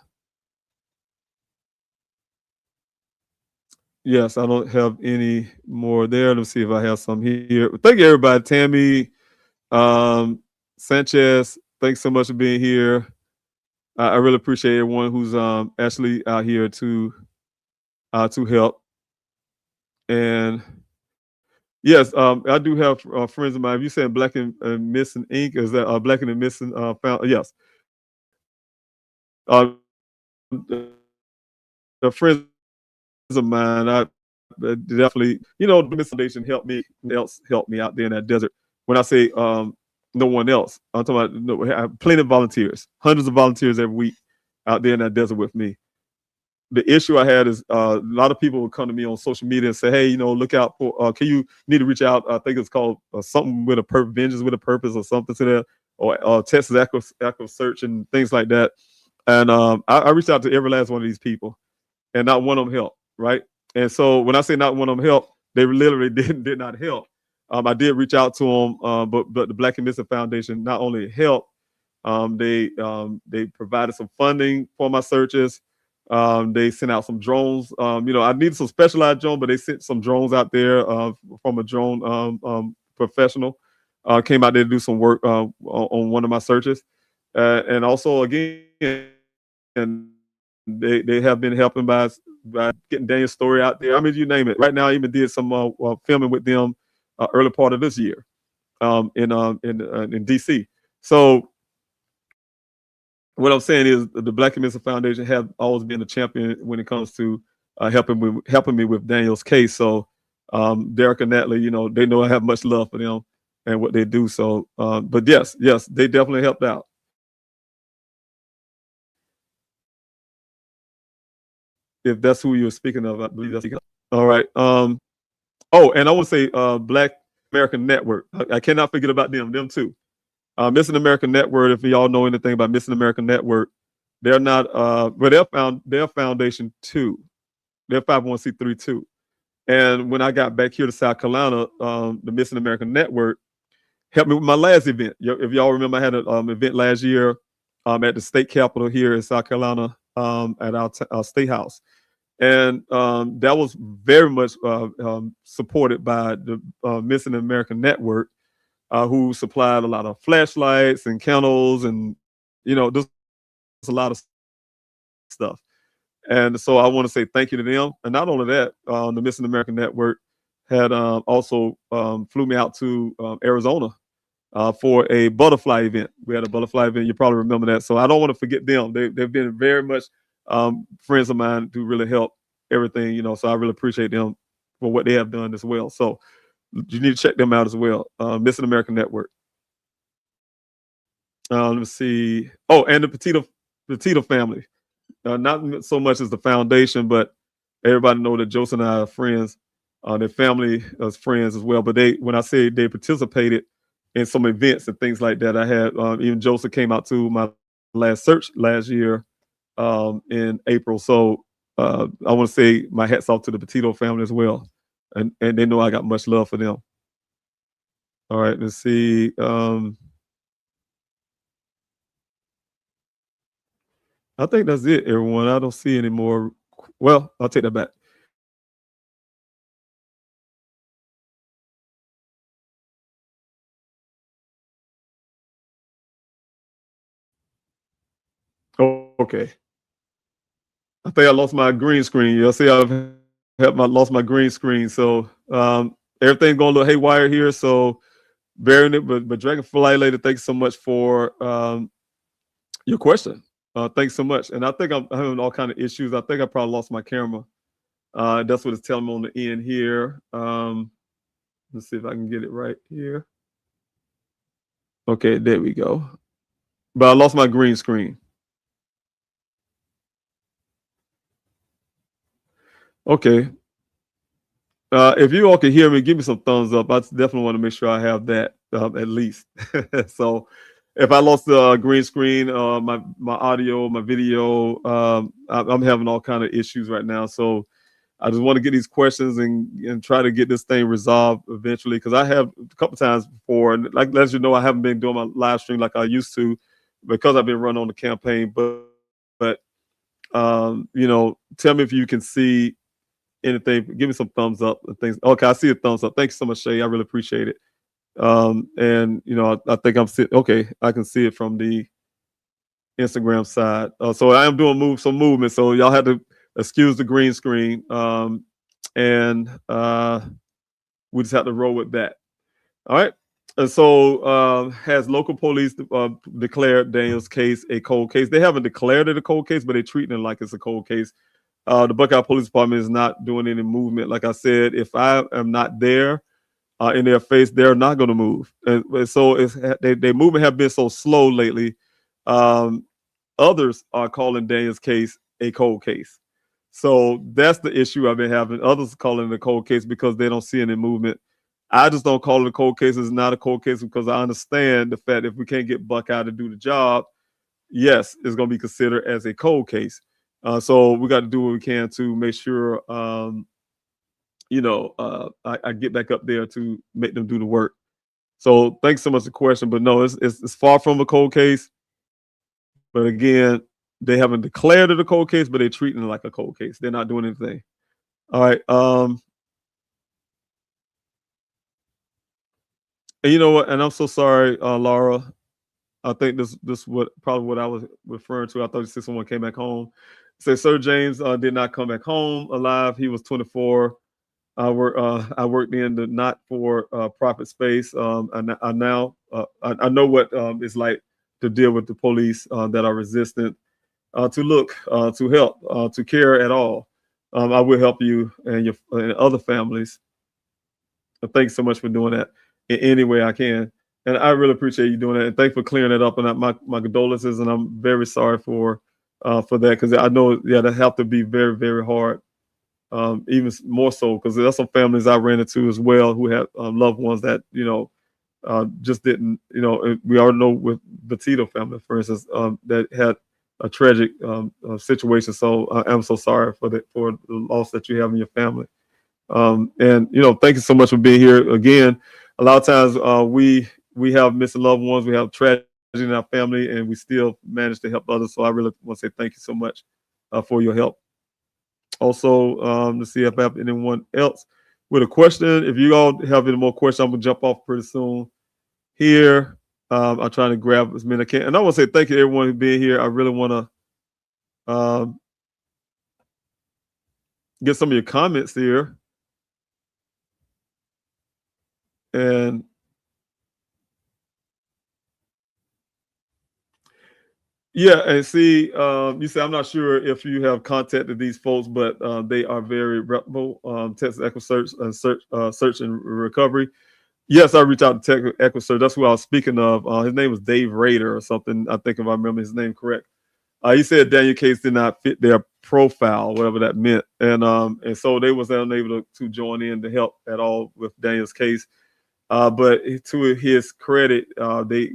Yes, I don't have any more there. Let's see if I have some here. Thank you, everybody. Tammy, Sanchez, thanks so much for being here. I really appreciate everyone who's actually out here to help. And yes, I do have friends of mine. If you saying Black and Missing Inc., is that Black and Missing found? Yes. The friends of mine, I definitely, the Missing Foundation helped me out there in that desert. When I say no one else, I'm talking about plenty of volunteers, hundreds of volunteers every week out there in that desert with me. The issue I had is a lot of people would come to me on social media and say, hey, look out for, you need to reach out. I think it's called something with a purpose, Vengeance with a Purpose, or something to that, or Texas Echo Search and things like that. And I reached out to every last one of these people, and not one of them helped, right? And so when I say not one of them helped, they literally did not help. I did reach out to them, but the Black and Missing Foundation not only helped, they provided some funding for my searches. They sent out some drones. I needed some specialized drones, but they sent some drones out there from a drone professional. Came out there to do some work on one of my searches. And also, again, and they have been helping by getting Daniel's story out there. I mean, you name it. Right now, I even did some filming with them early part of this year in DC. So what I'm saying is the Black Community Foundation have always been a champion when it comes to helping me with Daniel's case. So Derek and Natalie, they know I have much love for them and what they do. So, but yes, they definitely helped out. If that's who you're speaking of, I believe that's all right. And I want to say Black American Network. I cannot forget about them too. Missing American Network, if y'all know anything about Missing American Network, they're not but they're foundation too. They're 501c3 too. And when I got back here to South Carolina, the Missing American Network helped me with my last event. If y'all remember, I had an event last year at the state capitol here in South Carolina at our state house. And that was very much supported by the Missing American Network, who supplied a lot of flashlights and candles and, just a lot of stuff. And so I want to say thank you to them. And not only that, the Missing American Network had also flew me out to Arizona for a butterfly event. We had a butterfly event. You probably remember that. So I don't want to forget them. They've been very much friends of mine to really help everything, so I really appreciate them for what they have done as well. So you need to check them out as well. Missing American Network. Let's see. Oh, and the Petito family. Not so much as the foundation, but everybody know that Joseph and I are friends. Their family is friends as well. But when I say they participated in some events and things like that, I had even Joseph came out to my last search last year in April. So I want to say my hats off to the Petito family as well. And they know I got much love for them. All right, let's see. I think that's it, everyone. I don't see any more. Well, I'll take that back. Oh, okay. I think I lost my green screen. You'll see I've lost my green screen. So everything's going a little haywire here. So bearing it, but Dragonfly Lady, thanks so much for your question. Thanks so much. And I think I'm having all kind of issues. I think I probably lost my camera. That's what it's telling me on the end here. Let's see if I can get it right here. Okay, there we go. But I lost my green screen. Okay. If you all can hear me, give me some thumbs up. I definitely want to make sure I have that at least. So if I lost the green screen, my audio, my video, I'm having all kind of issues right now. So I just want to get these questions and try to get this thing resolved eventually, because I have a couple times before, and like as you know, I haven't been doing my live stream like I used to because I've been running on the campaign. But tell me if you can see anything. Give me some thumbs up and things. Okay, I see a thumbs up. Thanks so much, Shay. I really appreciate it. And I think I'm sitting. Okay, I can see it from the Instagram side. So I am doing some movement. So y'all have to excuse the green screen. And we just have to roll with that. All right. And so has local police declared Daniel's case a cold case? They haven't declared it a cold case, but they're treating it like it's a cold case. The Buckeye Police Department is not doing any movement. Like I said, if I am not there in their face, they're not going to move. And so their movement have been so slow lately. Others are calling Daniel's case a cold case. So that's the issue I've been having. Others calling it a cold case because they don't see any movement. I just don't call it a cold case. It's not a cold case because I understand the fact if we can't get Buckeye to do the job, yes, it's going to be considered as a cold case. So we got to do what we can to make sure, I get back up there to make them do the work. So thanks so much for the question. But no, it's far from a cold case. But again, they haven't declared it a cold case, but they're treating it like a cold case. They're not doing anything. All right. And you know what? And I'm so sorry, Laura. I think this what probably what I was referring to. I thought someone came back home. Say Sir James did not come back home alive. He was 24. I worked in the not for profit space. I now I know what it's like to deal with the police that are resistant to look, to help, to care at all. I will help you and your and other families. Thanks so much for doing that in any way I can. And I really appreciate you doing that. And thanks for clearing it up. And my condolences. And I'm very sorry for that, because I know, yeah, that have to be very, very hard. Even more so because there's some families I ran into as well who have loved ones that, you know, just didn't, you know, we all know with the Tito family, for instance, that had a tragic situation. So I'm so sorry for the loss that you have in your family. And, you know, thank you so much for being here again. A lot of times we have missing loved ones, we have tragedy in our family, and we still manage to help others. So I really want to say thank you so much for your help. Also, to see if I have anyone else with a question. If you all have any more questions, I'm gonna jump off pretty soon here. I'm trying to grab as many as I can. And I want to say thank you to everyone who's being here. I really want to get some of your comments here. And yeah, and see, you say I'm not sure if you have contacted these folks, but they are very reputable. Texas EquiSearch and Search and Recovery. Yes, I reached out to Texas EquiSearch. That's who I was speaking of. His name was Dave Rader or something. I think if I remember his name correct. He said Daniel case did not fit their profile, whatever that meant, and so they was unable to join in to help at all with Daniel's case. But to his credit, they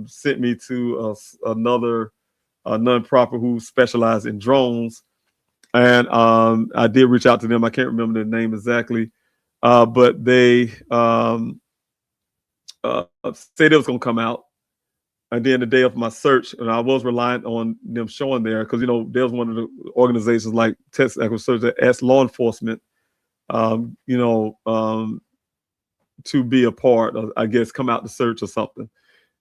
sent me to another nonprofit who specialized in drones, and I did reach out to them. I can't remember their name exactly, but they said it was going to come out. And then the day of my search, and I was relying on them showing there because, you know, there's one of the organizations like Texas EquiSearch that asked law enforcement, you know, to be a part of, I guess, come out to search or something.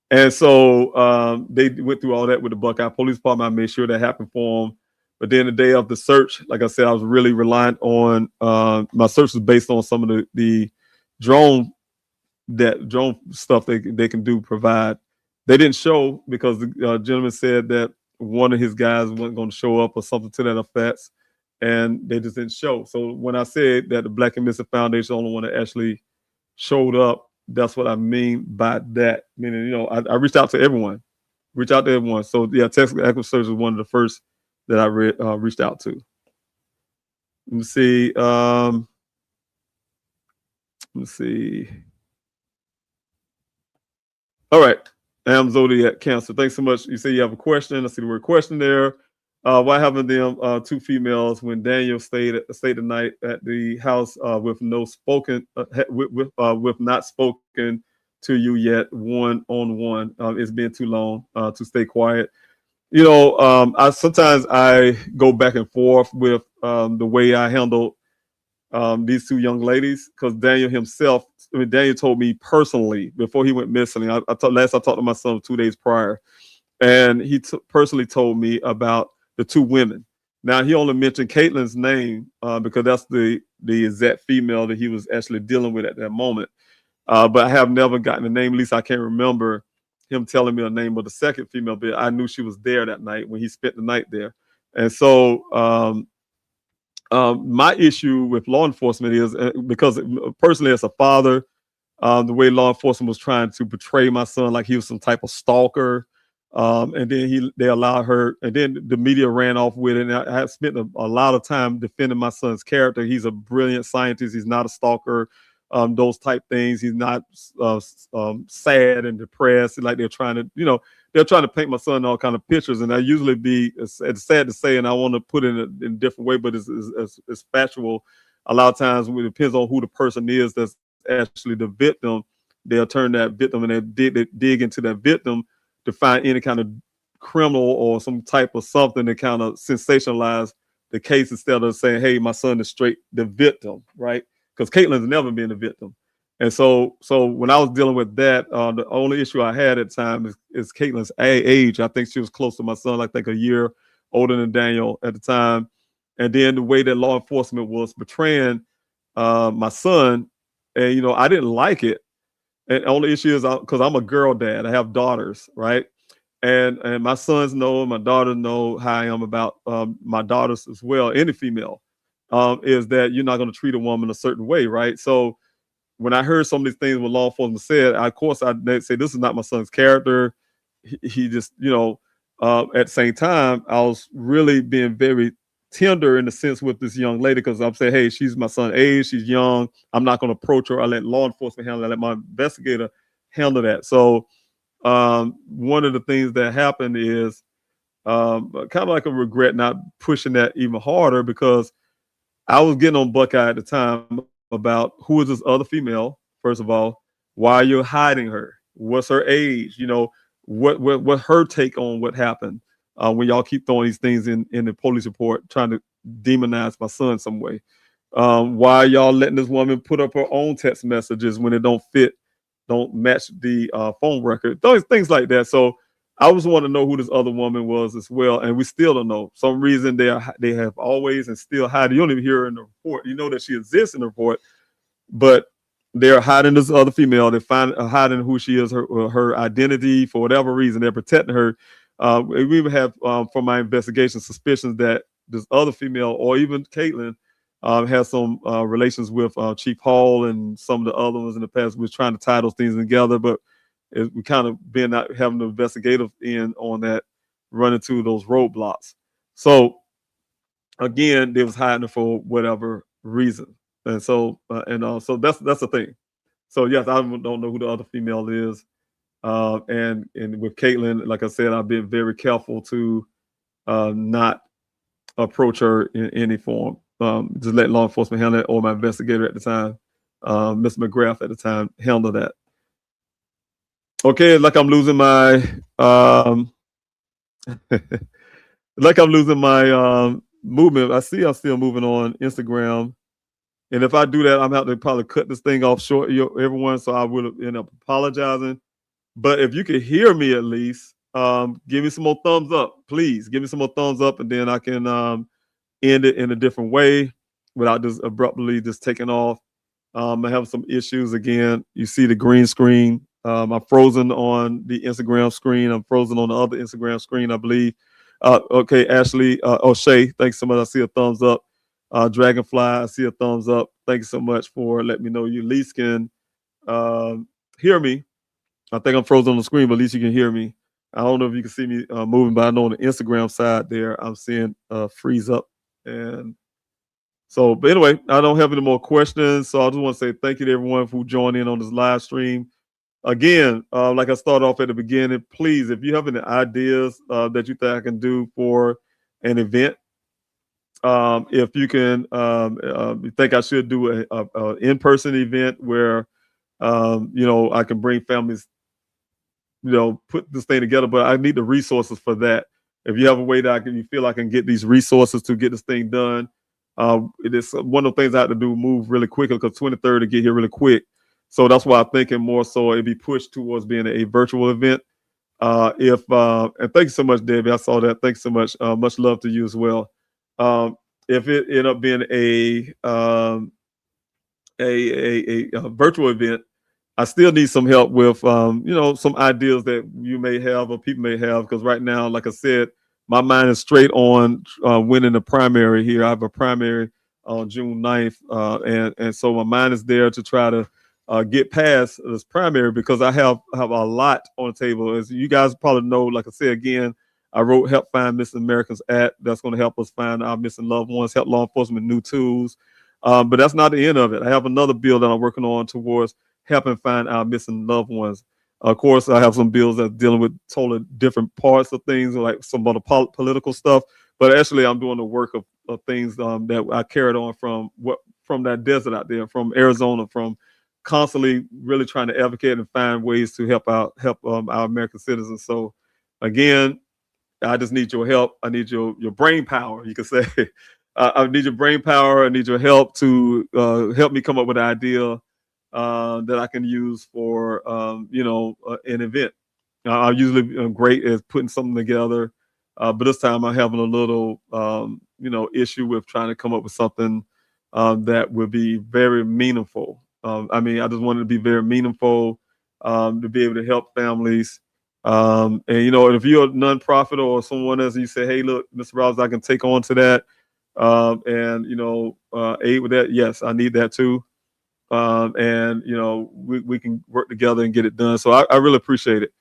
And so they went through all that with the Buckeye Police Department. I made sure that happened for them. But then the day of the search, like I said, I was really reliant on my search was based on some of the drone stuff they can do provide. They didn't show because the gentleman said that one of his guys wasn't going to show up or something to that effect, and they just didn't show. So when I said that the Black and Missing Foundation is the only one that actually showed up, that's what I mean by that. Meaning, you know, I reached out to everyone. So yeah, Texas EquiSearch was one of the first that I reached out to. Let me see. All right. Am Zodiac Cancer. Thanks so much. You say you have a question. I see the word question there. Why haven't them two females when Daniel stayed the night at the house with no spoken with not spoken to you yet one-on-one? It's been too long to stay quiet. You know, sometimes I go back and forth with the way I handle these two young ladies, because Daniel himself, Daniel told me personally before he went missing. I talked to my son 2 days prior, and he personally told me about the two women. Now he only mentioned Caitlin's name because that's the exact female that he was actually dealing with at that moment. But I have never gotten a name. At least I can't remember him telling me a name of the second female. But I knew she was there that night when he spent the night there, and so. My issue with law enforcement is because personally as a father, the way law enforcement was trying to portray my son like he was some type of stalker, and then they allowed her, and then the media ran off with it. And I have spent a lot of time defending my son's character. He's a brilliant scientist. He's not a stalker. Those type things. He's not sad and depressed like they're trying to, you know, they're trying to paint my son in all kind of pictures. And I usually it's sad to say, and I want to put it in a different way, but it's factual. A lot of times it depends on who the person is that's actually the victim. They'll turn that victim and they dig into that victim to find any kind of criminal or some type of something to kind of sensationalize the case instead of saying, hey, my son is straight the victim, right? Because Caitlin's never been the victim. And so when I was dealing with that, the only issue I had at the time is Caitlin's age. I think she was close to my son, I think a year older than Daniel at the time. And then the way that law enforcement was betraying my son, and I didn't like it. And the only issue is because I'm a girl dad, I have daughters, right? And my sons know, my daughters know how I am about my daughters as well, any female, is that you're not going to treat a woman a certain way, right? So when I heard some of these things what law enforcement said, of course, I'd say this is not my son's character. He just, at the same time, I was really being very tender in the sense with this young lady because I'm saying, hey, she's my son's age, she's young. I'm not going to approach her. I let law enforcement handle it. I let my investigator handle that. So one of the things that happened is kind of like a regret not pushing that even harder because I was getting on Buckeye at the time about who is this other female, first of all, why you're hiding her, what's her age, what her take on what happened when y'all keep throwing these things in the police report, trying to demonize my son some way. Why y'all letting this woman put up her own text messages when it don't match the phone record, those things like that. So I was wanting to know who this other woman was as well, and we still don't know. Some reason they have always and still hiding. You don't even hear her in the report. You know that she exists in the report, but they're hiding this other female. They're hiding who she is, her identity for whatever reason. They're protecting her. We even have, from my investigation, suspicions that this other female or even Caitlin has some relations with Chief Hall and some of the other ones in the past. We're trying to tie those things together, but we kind of been not having the investigative end on that, running into those roadblocks. So again, they was hiding for whatever reason, and so so that's the thing. So yes, I don't know who the other female is, and with Caitlin, like I said, I've been very careful to not approach her in any form. Just let law enforcement handle it, or my investigator at the time, Miss McGrath at the time, handle that. Okay, like I'm losing my movement. I see I'm still moving on Instagram, and if I do that, I'm have to probably cut this thing off short, everyone. So I will end up apologizing. But if you can hear me at least, give me some more thumbs up, please. Give me some more thumbs up, and then I can end it in a different way without just abruptly just taking off. I have some issues again. You see the green screen. I'm frozen on the Instagram screen. I'm frozen on the other Instagram screen, I believe. Okay, Ashley O'Shea, thanks so much. I see a thumbs up. Dragonfly, I see a thumbs up. Thank you so much for letting me know you at least can hear me. I think I'm frozen on the screen, but at least you can hear me. I don't know if you can see me moving, but I know on the Instagram side there, I'm seeing freeze up. And so, but anyway, I don't have any more questions. So I just want to say thank you to everyone who joined in on this live stream. Again, like I started off at the beginning, please, if you have any ideas that you think I can do for an event, if you can, you think I should do a in-person event where, I can bring families, put this thing together, but I need the resources for that. If you have a way that you feel I can get these resources to get this thing done, it is one of the things I have to do, move really quickly because 23rd to get here really quick. So that's why I'm thinking more so it'd be pushed towards being a virtual event. And thank you so much, Debbie. I saw that. Thanks so much. Much love to you as well. If it ended up being a virtual event, I still need some help with some ideas that you may have or people may have, because right now, like I said, my mind is straight on winning the primary here. I have a primary on June 9th, and so my mind is there to try to get past this primary because I have a lot on the table. As you guys probably know, like I said again, I wrote Help Find Missing Americans Act. That's going to help us find our missing loved ones, help law enforcement with new tools. But that's not the end of it. I have another bill that I'm working on towards helping find our missing loved ones. Of course, I have some bills that are dealing with totally different parts of things, like some other political stuff. But actually, I'm doing the work of things that I carried on from that desert out there, from Arizona, from constantly really trying to advocate and find ways to help our American citizens. So again, I just need your help. I need your brain power, you could say. I need your brain power. I need your help to help me come up with an idea that I can use for an event. I'm usually great at putting something together, but this time I'm having a little issue with trying to come up with something that would be very meaningful. I just wanted to be very meaningful, to be able to help families. And if you're a nonprofit or someone else, you say, "Hey, look, Mr. Robbins, I can take on to that, aid with that." Yes, I need that too. We can work together and get it done. So I really appreciate it,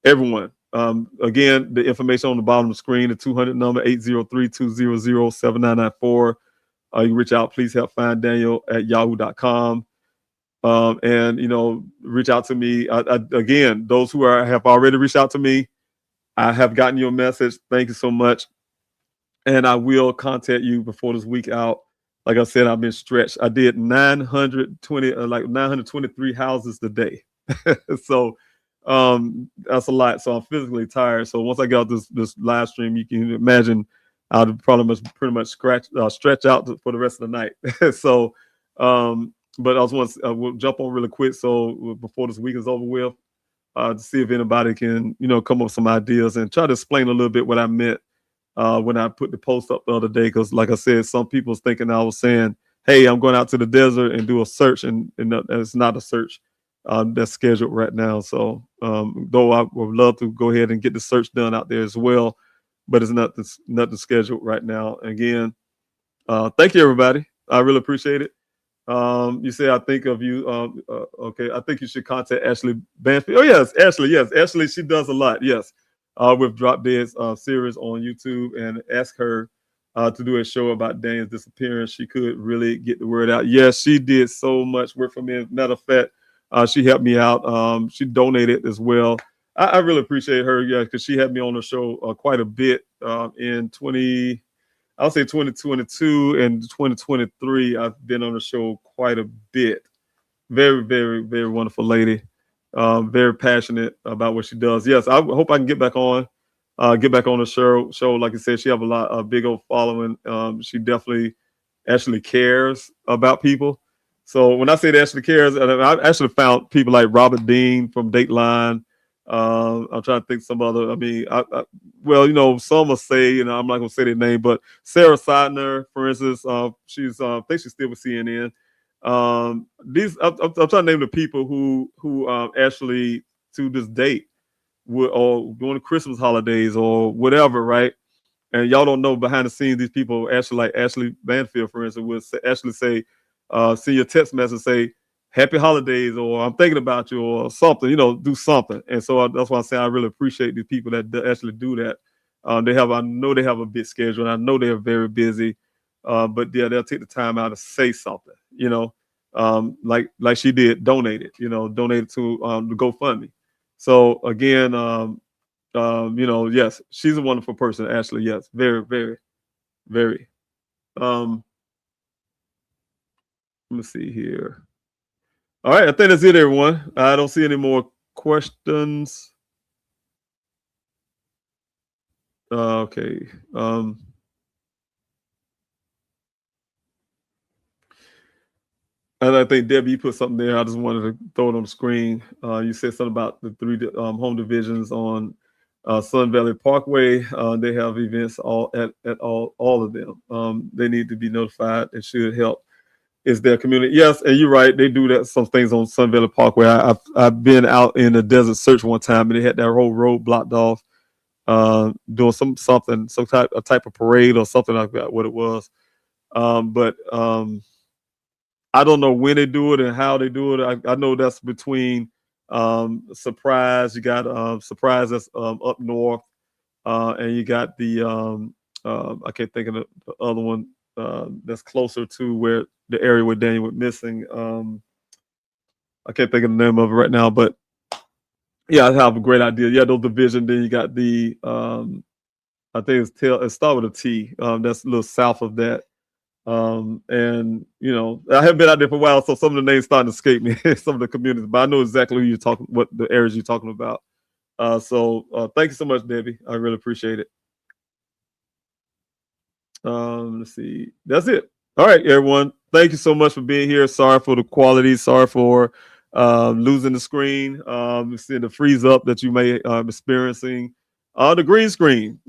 everyone. Again, the information on the bottom of the screen, the 200 number, 803-200-7994. You can reach out. Please help find Daniel at yahoo.com. Reach out to me. Again, those who have already reached out to me, I have gotten your message. Thank you so much. And I will contact you before this week out. Like I said, I've been stretched. I did 923 houses today. So that's a lot. So I'm physically tired. So once I got this live stream, you can imagine I'll probably pretty much stretch out for the rest of the night. So, but we'll jump on really quick. So before this week is over with, to see if anybody can, come up with some ideas and try to explain a little bit what I meant when I put the post up the other day. Because like I said, some people's thinking I was saying, "Hey, I'm going out to the desert and do a search," and it's not a search that's scheduled right now. So though I would love to go ahead and get the search done out there as well, but it's nothing scheduled right now. Again, thank you, everybody. I really appreciate it. You say I think of you. Okay, I think you should contact Ashley Banfield. Oh yes, Ashley. Yes, Ashley. She does a lot. Yes, with Drop Dead's series on YouTube, and ask her to do a show about Daniel's disappearance. She could really get the word out. Yes, she did so much work for me. Matter of fact, she helped me out. She donated as well. I really appreciate her. Yeah, because she had me on the show quite a bit in 2022 and 2023. I've been on the show quite a bit. Very, very, very wonderful lady. Very passionate about what she does. Yes, I hope I can get back on the show. Like I said, she have a big old following. She definitely actually cares about people. So when I say that Ashley cares, I've actually found people like Robert Dean from Dateline. I'm trying to think some other. Some will say, I'm not gonna say their name, but Sarah Seidner, for instance, she's I think she's still with CNN. I'm trying to name the people who actually to this date or during the Christmas holidays or whatever, right? And y'all don't know behind the scenes, these people actually, like Ashley Banfield, for instance, would actually say, send your text message, say, "Happy holidays," or "I'm thinking about you," or something, do something. And so that's why I say I really appreciate the people that actually do that. I know they have a big schedule, and I know they're very busy. But yeah, they'll take the time out to say something, like she did, donated to the GoFundMe. So again, yes, she's a wonderful person, Ashley. Yes, very, very, very. Let me see here. All right, I think that's it, everyone. I don't see any more questions. Okay. And I think Debbie, you put something there. I just wanted to throw it on the screen. You said something about the 3 home divisions on Sun Valley Parkway. They have events all of them. They need to be notified. It should help. Is their community? Yes, and you're right. They do that. Some things on Sun Valley Parkway. I've been out in the desert search one time, and they had that whole road blocked off, doing some type of parade or something like that. What it was, but I don't know when they do it and how they do it. I know that's between Surprise. You got Surprise that's up north, and you got the I can't think of the other one that's closer to where the area where Daniel went missing. I can't think of the name of it right now, but yeah, I have a great idea. Yeah, those division. Then you got the I think it starts with a T. That's a little south of that. And I haven't been out there for a while, so some of the names starting to escape me. Some of the communities, but I know exactly what the areas you're talking about. So thank you so much, Debbie. I really appreciate it. Let's see. That's it. All right, everyone. Thank you so much for being here. Sorry for the quality. Sorry for losing the screen. Seeing the freeze up that you may experiencing. The green screen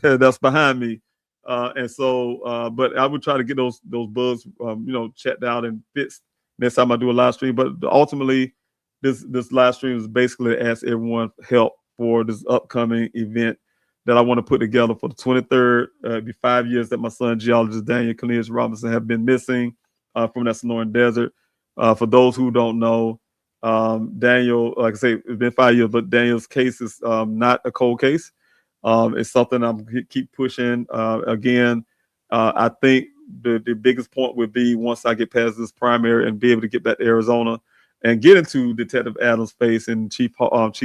that's behind me. And so, but I would try to get those bugs, checked out and fixed next time I do a live stream. But ultimately, this live stream is basically to ask everyone help for this upcoming event that I want to put together for the 23rd. It'd be 5 years that my son, geologist Daniel Cornelius Robinson, have been missing from that Sonoran Desert. For those who don't know, Daniel, like I say, it's been 5 years, but Daniel's case is not a cold case. It's something I'm keep pushing. Again, I think the biggest point would be once I get past this primary and be able to get back to Arizona and get into Detective Adams' face and Chief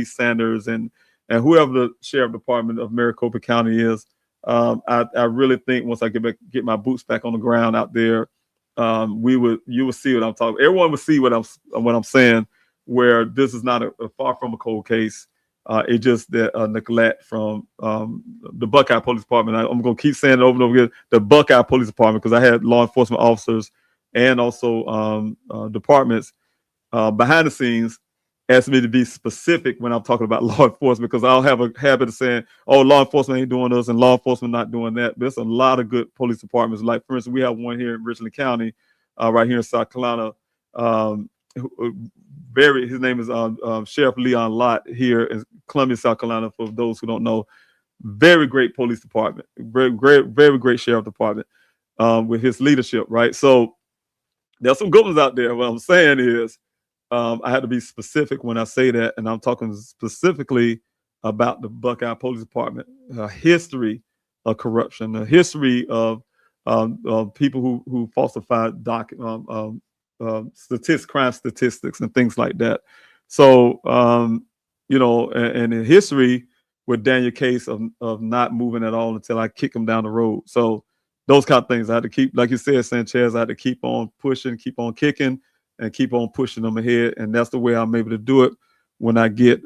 Sanders and whoever the sheriff department of Maricopa County is. I really think once I get my boots back on the ground out there, you will see what I'm talking. Everyone will see what I'm saying. Where this is not a far from a cold case. It's just that neglect from the Buckeye Police Department. I'm going to keep saying it over and over again. The Buckeye Police Department, because I had law enforcement officers and also departments behind the scenes ask me to be specific when I'm talking about law enforcement, because I'll have a habit of saying, "Oh, law enforcement ain't doing this and law enforcement not doing that." But there's a lot of good police departments. Like, for instance, we have one here in Richland County, right here in South Carolina. His name is Sheriff Leon Lott here in Columbia, South Carolina. For those who don't know, very great police department, very great sheriff department with his leadership. Right, so there's some good ones out there. What I'm saying is, I had to be specific when I say that, and I'm talking specifically about the Buckeye Police Department, history of corruption, the history of people who falsified crime statistics and things like that. So, and in history with Daniel case of not moving at all until I kick him down the road. So those kind of things I had to keep, like you said, Sanchez, I had to keep on pushing, keep on kicking, and keep on pushing them ahead. And that's the way I'm able to do it when I get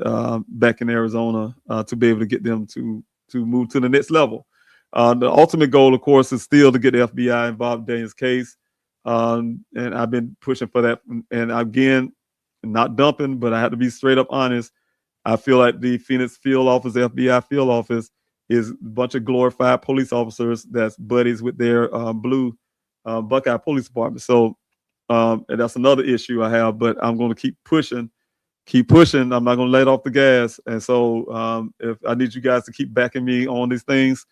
back in Arizona to be able to get them to move to the next level. The ultimate goal, of course, is still to get the FBI involved in Daniel's case. And I've been pushing for that. And again, not dumping, but I have to be straight up honest. I feel like the Phoenix field office, the FBI field office, is a bunch of glorified police officers that's buddies with their blue Buckeye Police Department. So, and that's another issue I have, but I'm going to keep pushing. I'm not going to let off the gas. And so if I need you guys to keep backing me on these things,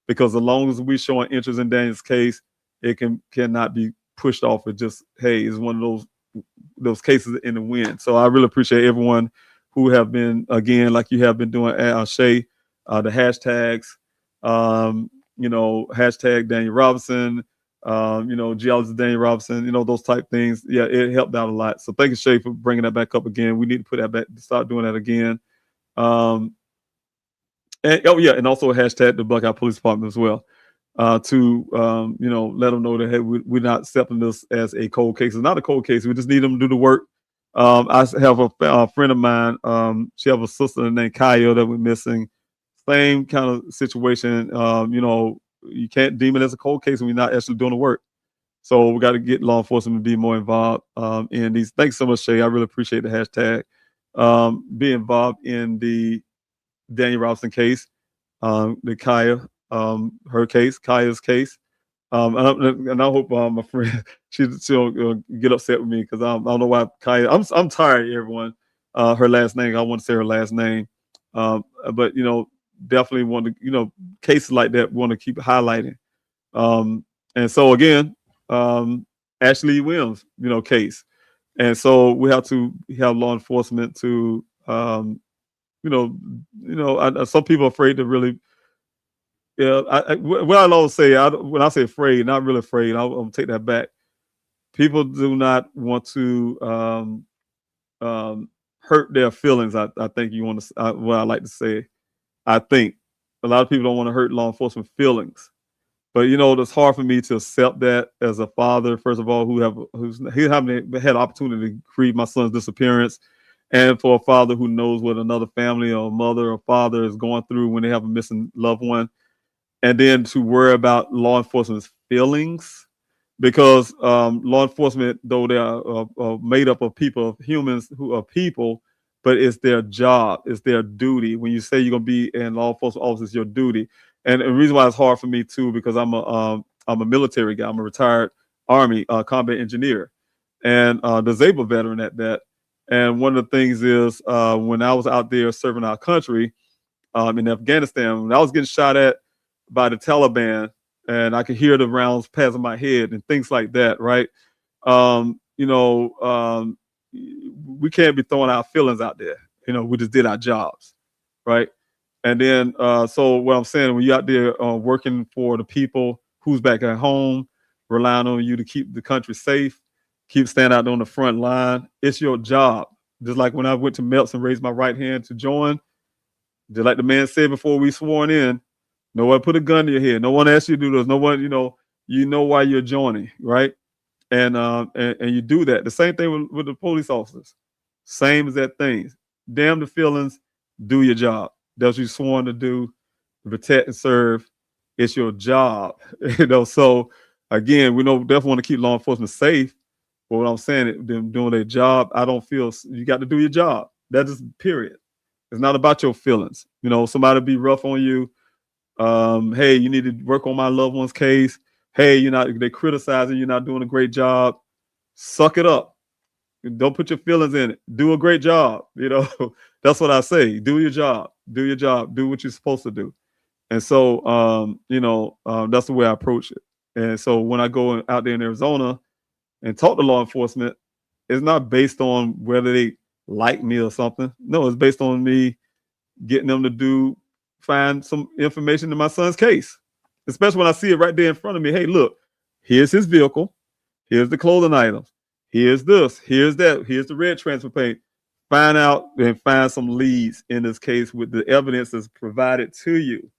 because as long as we're showing interest in Daniel's case, it cannot be pushed off. It just, hey, it's one of those cases in the wind. So I really appreciate everyone who have been, again, like you have been doing, Shay, the hashtags, hashtag Daniel Robinson, geologist Daniel Robinson, those type things. Yeah, it helped out a lot. So thank you, Shay, for bringing that back up again. We need to put that back, start doing that again. And also a hashtag the Buckeye Police Department as well, to let them know that, hey, we're not accepting this as a cold case. It's not a cold case. We just need them to do the work. I have a friend of mine. She have a sister named Kaya that we're missing. Same kind of situation. You can't deem it as a cold case when we're not actually doing the work. So we got to get law enforcement to be more involved in these. Thanks so much, Shay. I really appreciate the hashtag. Be involved in the Daniel Robinson case, the Kaya, Kaya's case. And I hope my friend she'll get upset with me, because I don't know why Kaya. I'm tired, everyone. Her last name. I want to say her last name. But definitely want to, cases like that, want to keep highlighting. And so again, Ashley Williams, case. And so we have to have law enforcement to, some people are afraid to really, what I always say, when I say afraid, not really afraid, I'll take that back. People do not want to hurt their feelings. I think you want to, what I like to say. I think a lot of people don't want to hurt law enforcement feelings, but it's hard for me to accept that as a father, first of all, who haven't had the opportunity to grieve my son's disappearance, and for a father who knows what another family or mother or father is going through when they have a missing loved one. and then to worry about law enforcement's feelings, because law enforcement, though they are made up of people, of humans who are people, but it's their job, it's their duty. When you say you're gonna be in law enforcement office, it's your duty. And the reason why it's hard for me too, because I'm a military guy. I'm a retired Army combat engineer, and disabled veteran at that. And one of the things is when I was out there serving our country in Afghanistan, when I was getting shot at by the Taliban, and I could hear the rounds passing my head and things like that, right? We can't be throwing our feelings out there. We just did our jobs, right? And then, so what I'm saying, when you're out there working for the people who's back at home, relying on you to keep the country safe, keep standing out on the front line, it's your job. Just like when I went to MELPS and raised my right hand to join, just like the man said before we sworn in, no one put a gun to your head. No one asked you to do this. No one, you know why you're joining, right? And you do that. The same thing with the police officers. Same as that thing. Damn the feelings, do your job. That's what you're sworn to do, to protect and serve. It's your job. So again, we definitely want to keep law enforcement safe. But what I'm saying, them doing their job, I don't feel you got to do your job. That's just period. It's not about your feelings. Somebody be rough on you. Hey, you need to work on my loved one's case. Hey, they criticizing you're not doing a great job. Suck it up. Don't put your feelings in it. Do a great job. That's what I say. Do your job. Do your job. Do what you're supposed to do. And so, that's the way I approach it. And so when I go out there in Arizona and talk to law enforcement, it's not based on whether they like me or something. No, it's based on me getting them to find some information in my son's case, especially when I see it right there in front of me. Hey, look, here's his vehicle. Here's the clothing items. Here's this. Here's that. Here's the red transfer paint. Find out and find some leads in this case with the evidence that's provided to you.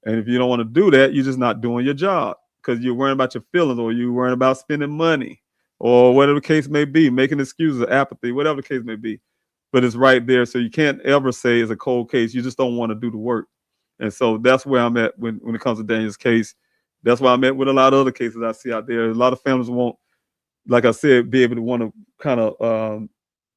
And if you don't want to do that, you're just not doing your job because you're worrying about your feelings, or you're worrying about spending money, or whatever the case may be, making excuses, apathy, whatever the case may be. But it's right there. So you can't ever say it's a cold case. You just don't want to do the work. And so that's where I'm at when it comes to Daniel's case. That's why I'm at with a lot of other cases I see out there. A lot of families won't, like I said, be able to want to kind of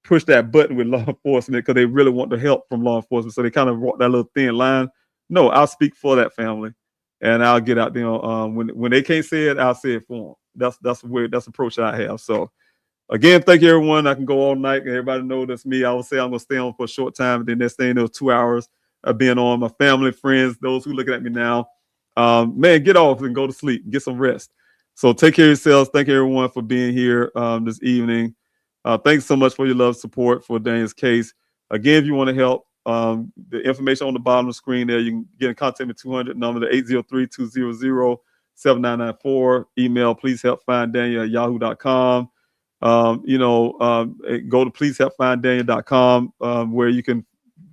push that button with law enforcement because they really want the help from law enforcement. So they kind of walk that little thin line. No, I'll speak for that family, and I'll get out there. When they can't say it, I'll say it for them. That's the approach I have. So again, thank you, everyone. I can go all night, and everybody knows that's me. I will say I'm gonna stay on for a short time, and then next thing, those 2 hours of being on. My family, friends, those who looking at me now, man, get off and go to sleep, get some rest. So take care of yourselves. Thank you, everyone, for being here this evening. Thanks so much for your love, support for Daniel's case. Again, if you want to help, the information on the bottom of the screen there, you can get in contact with 200 number, the 803-200-7994. Email, please help find Daniel at yahoo.com. Go to pleasehelpfinddaniel.com where you can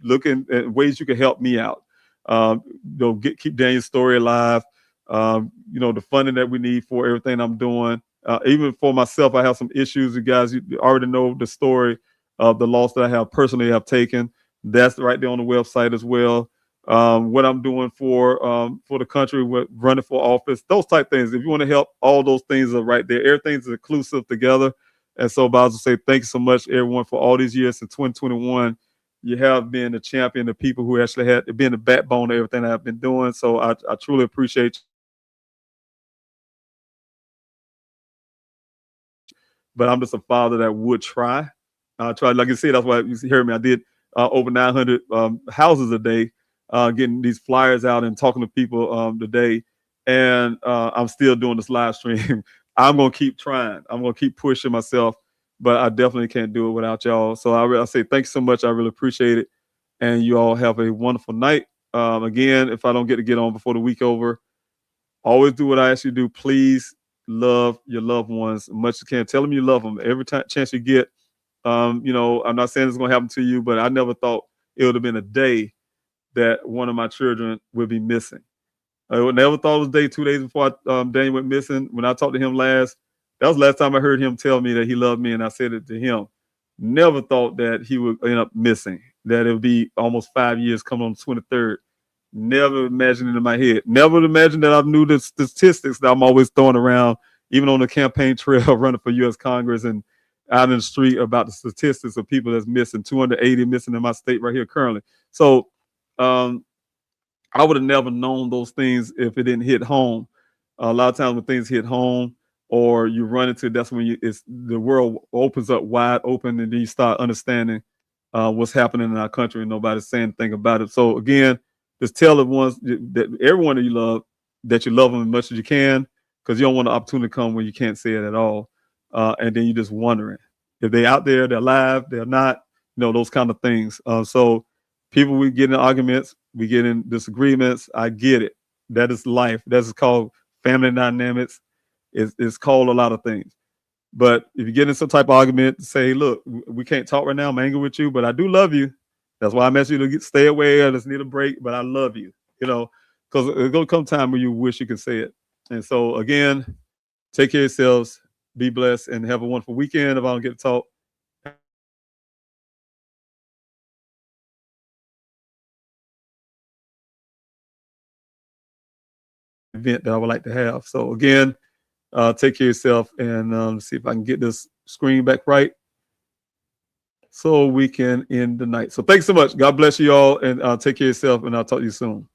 look at ways you can help me out. Keep Daniel's story alive. The funding that we need for everything I'm doing. Even for myself, I have some issues. You guys, you already know the story of the loss that I have personally taken. That's right there on the website as well. What I'm doing for the country, running for office, those type things. If you want to help, all those things are right there. Everything's inclusive together. And so, I was to say thank you so much, everyone, for all these years since 2021. You have been the champion, the people who actually had been the backbone of everything I've been doing. So I truly appreciate you. But I'm just a father that would try. Like I said, that's why you hear me. I did over 900 houses a day, getting these flyers out and talking to people today. And I'm still doing this live stream. I'm going to keep trying. I'm going to keep pushing myself, but I definitely can't do it without y'all. So I say thank you so much. I really appreciate it. And you all have a wonderful night. Again, if I don't get on before the week over, always do what I ask you to do. Please love your loved ones as much as you can. Tell them you love them every chance you get. I'm not saying it's going to happen to you, but I never thought it would have been a day that one of my children would be missing. I never thought it was day 2 days before Daniel went missing. When I talked to him last, that was the last time I heard him tell me that he loved me, and I said it to him. Never thought that he would end up missing, that it would be almost 5 years coming on the 23rd Never imagined it in my head. Never imagined that I knew the statistics that I'm always throwing around, even on the campaign trail running for U.S. Congress and out in the street, about the statistics of people that's missing, 280 missing in my state right here currently. So I would have never known those things if it didn't hit home. A lot of times when things hit home or you run into, that's when the world opens up wide open, and then you start understanding what's happening in our country, and nobody's saying anything about it. So again, just tell the ones that everyone that you love them as much as you can, because you don't want the opportunity to come when you can't say it at all. And then you're just wondering if they're out there, they're alive, they're not, those kind of things. So people, we get in arguments, we get in disagreements. I get it. That is life. That's called family dynamics. It's called a lot of things. But if you get in some type of argument, say, look, we can't talk right now. I'm angry with you, but I do love you. That's why I'm asking you to stay away. I just need a break, but I love you, because there's going to come time when you wish you could say it. And so, again, take care of yourselves, be blessed, and have a wonderful weekend if I don't get to talk. Event that I would like to have. So, again, take care of yourself, and see if I can get this screen back right so we can end the night. So thanks so much. God bless you all, and take care of yourself, and I'll talk to you soon.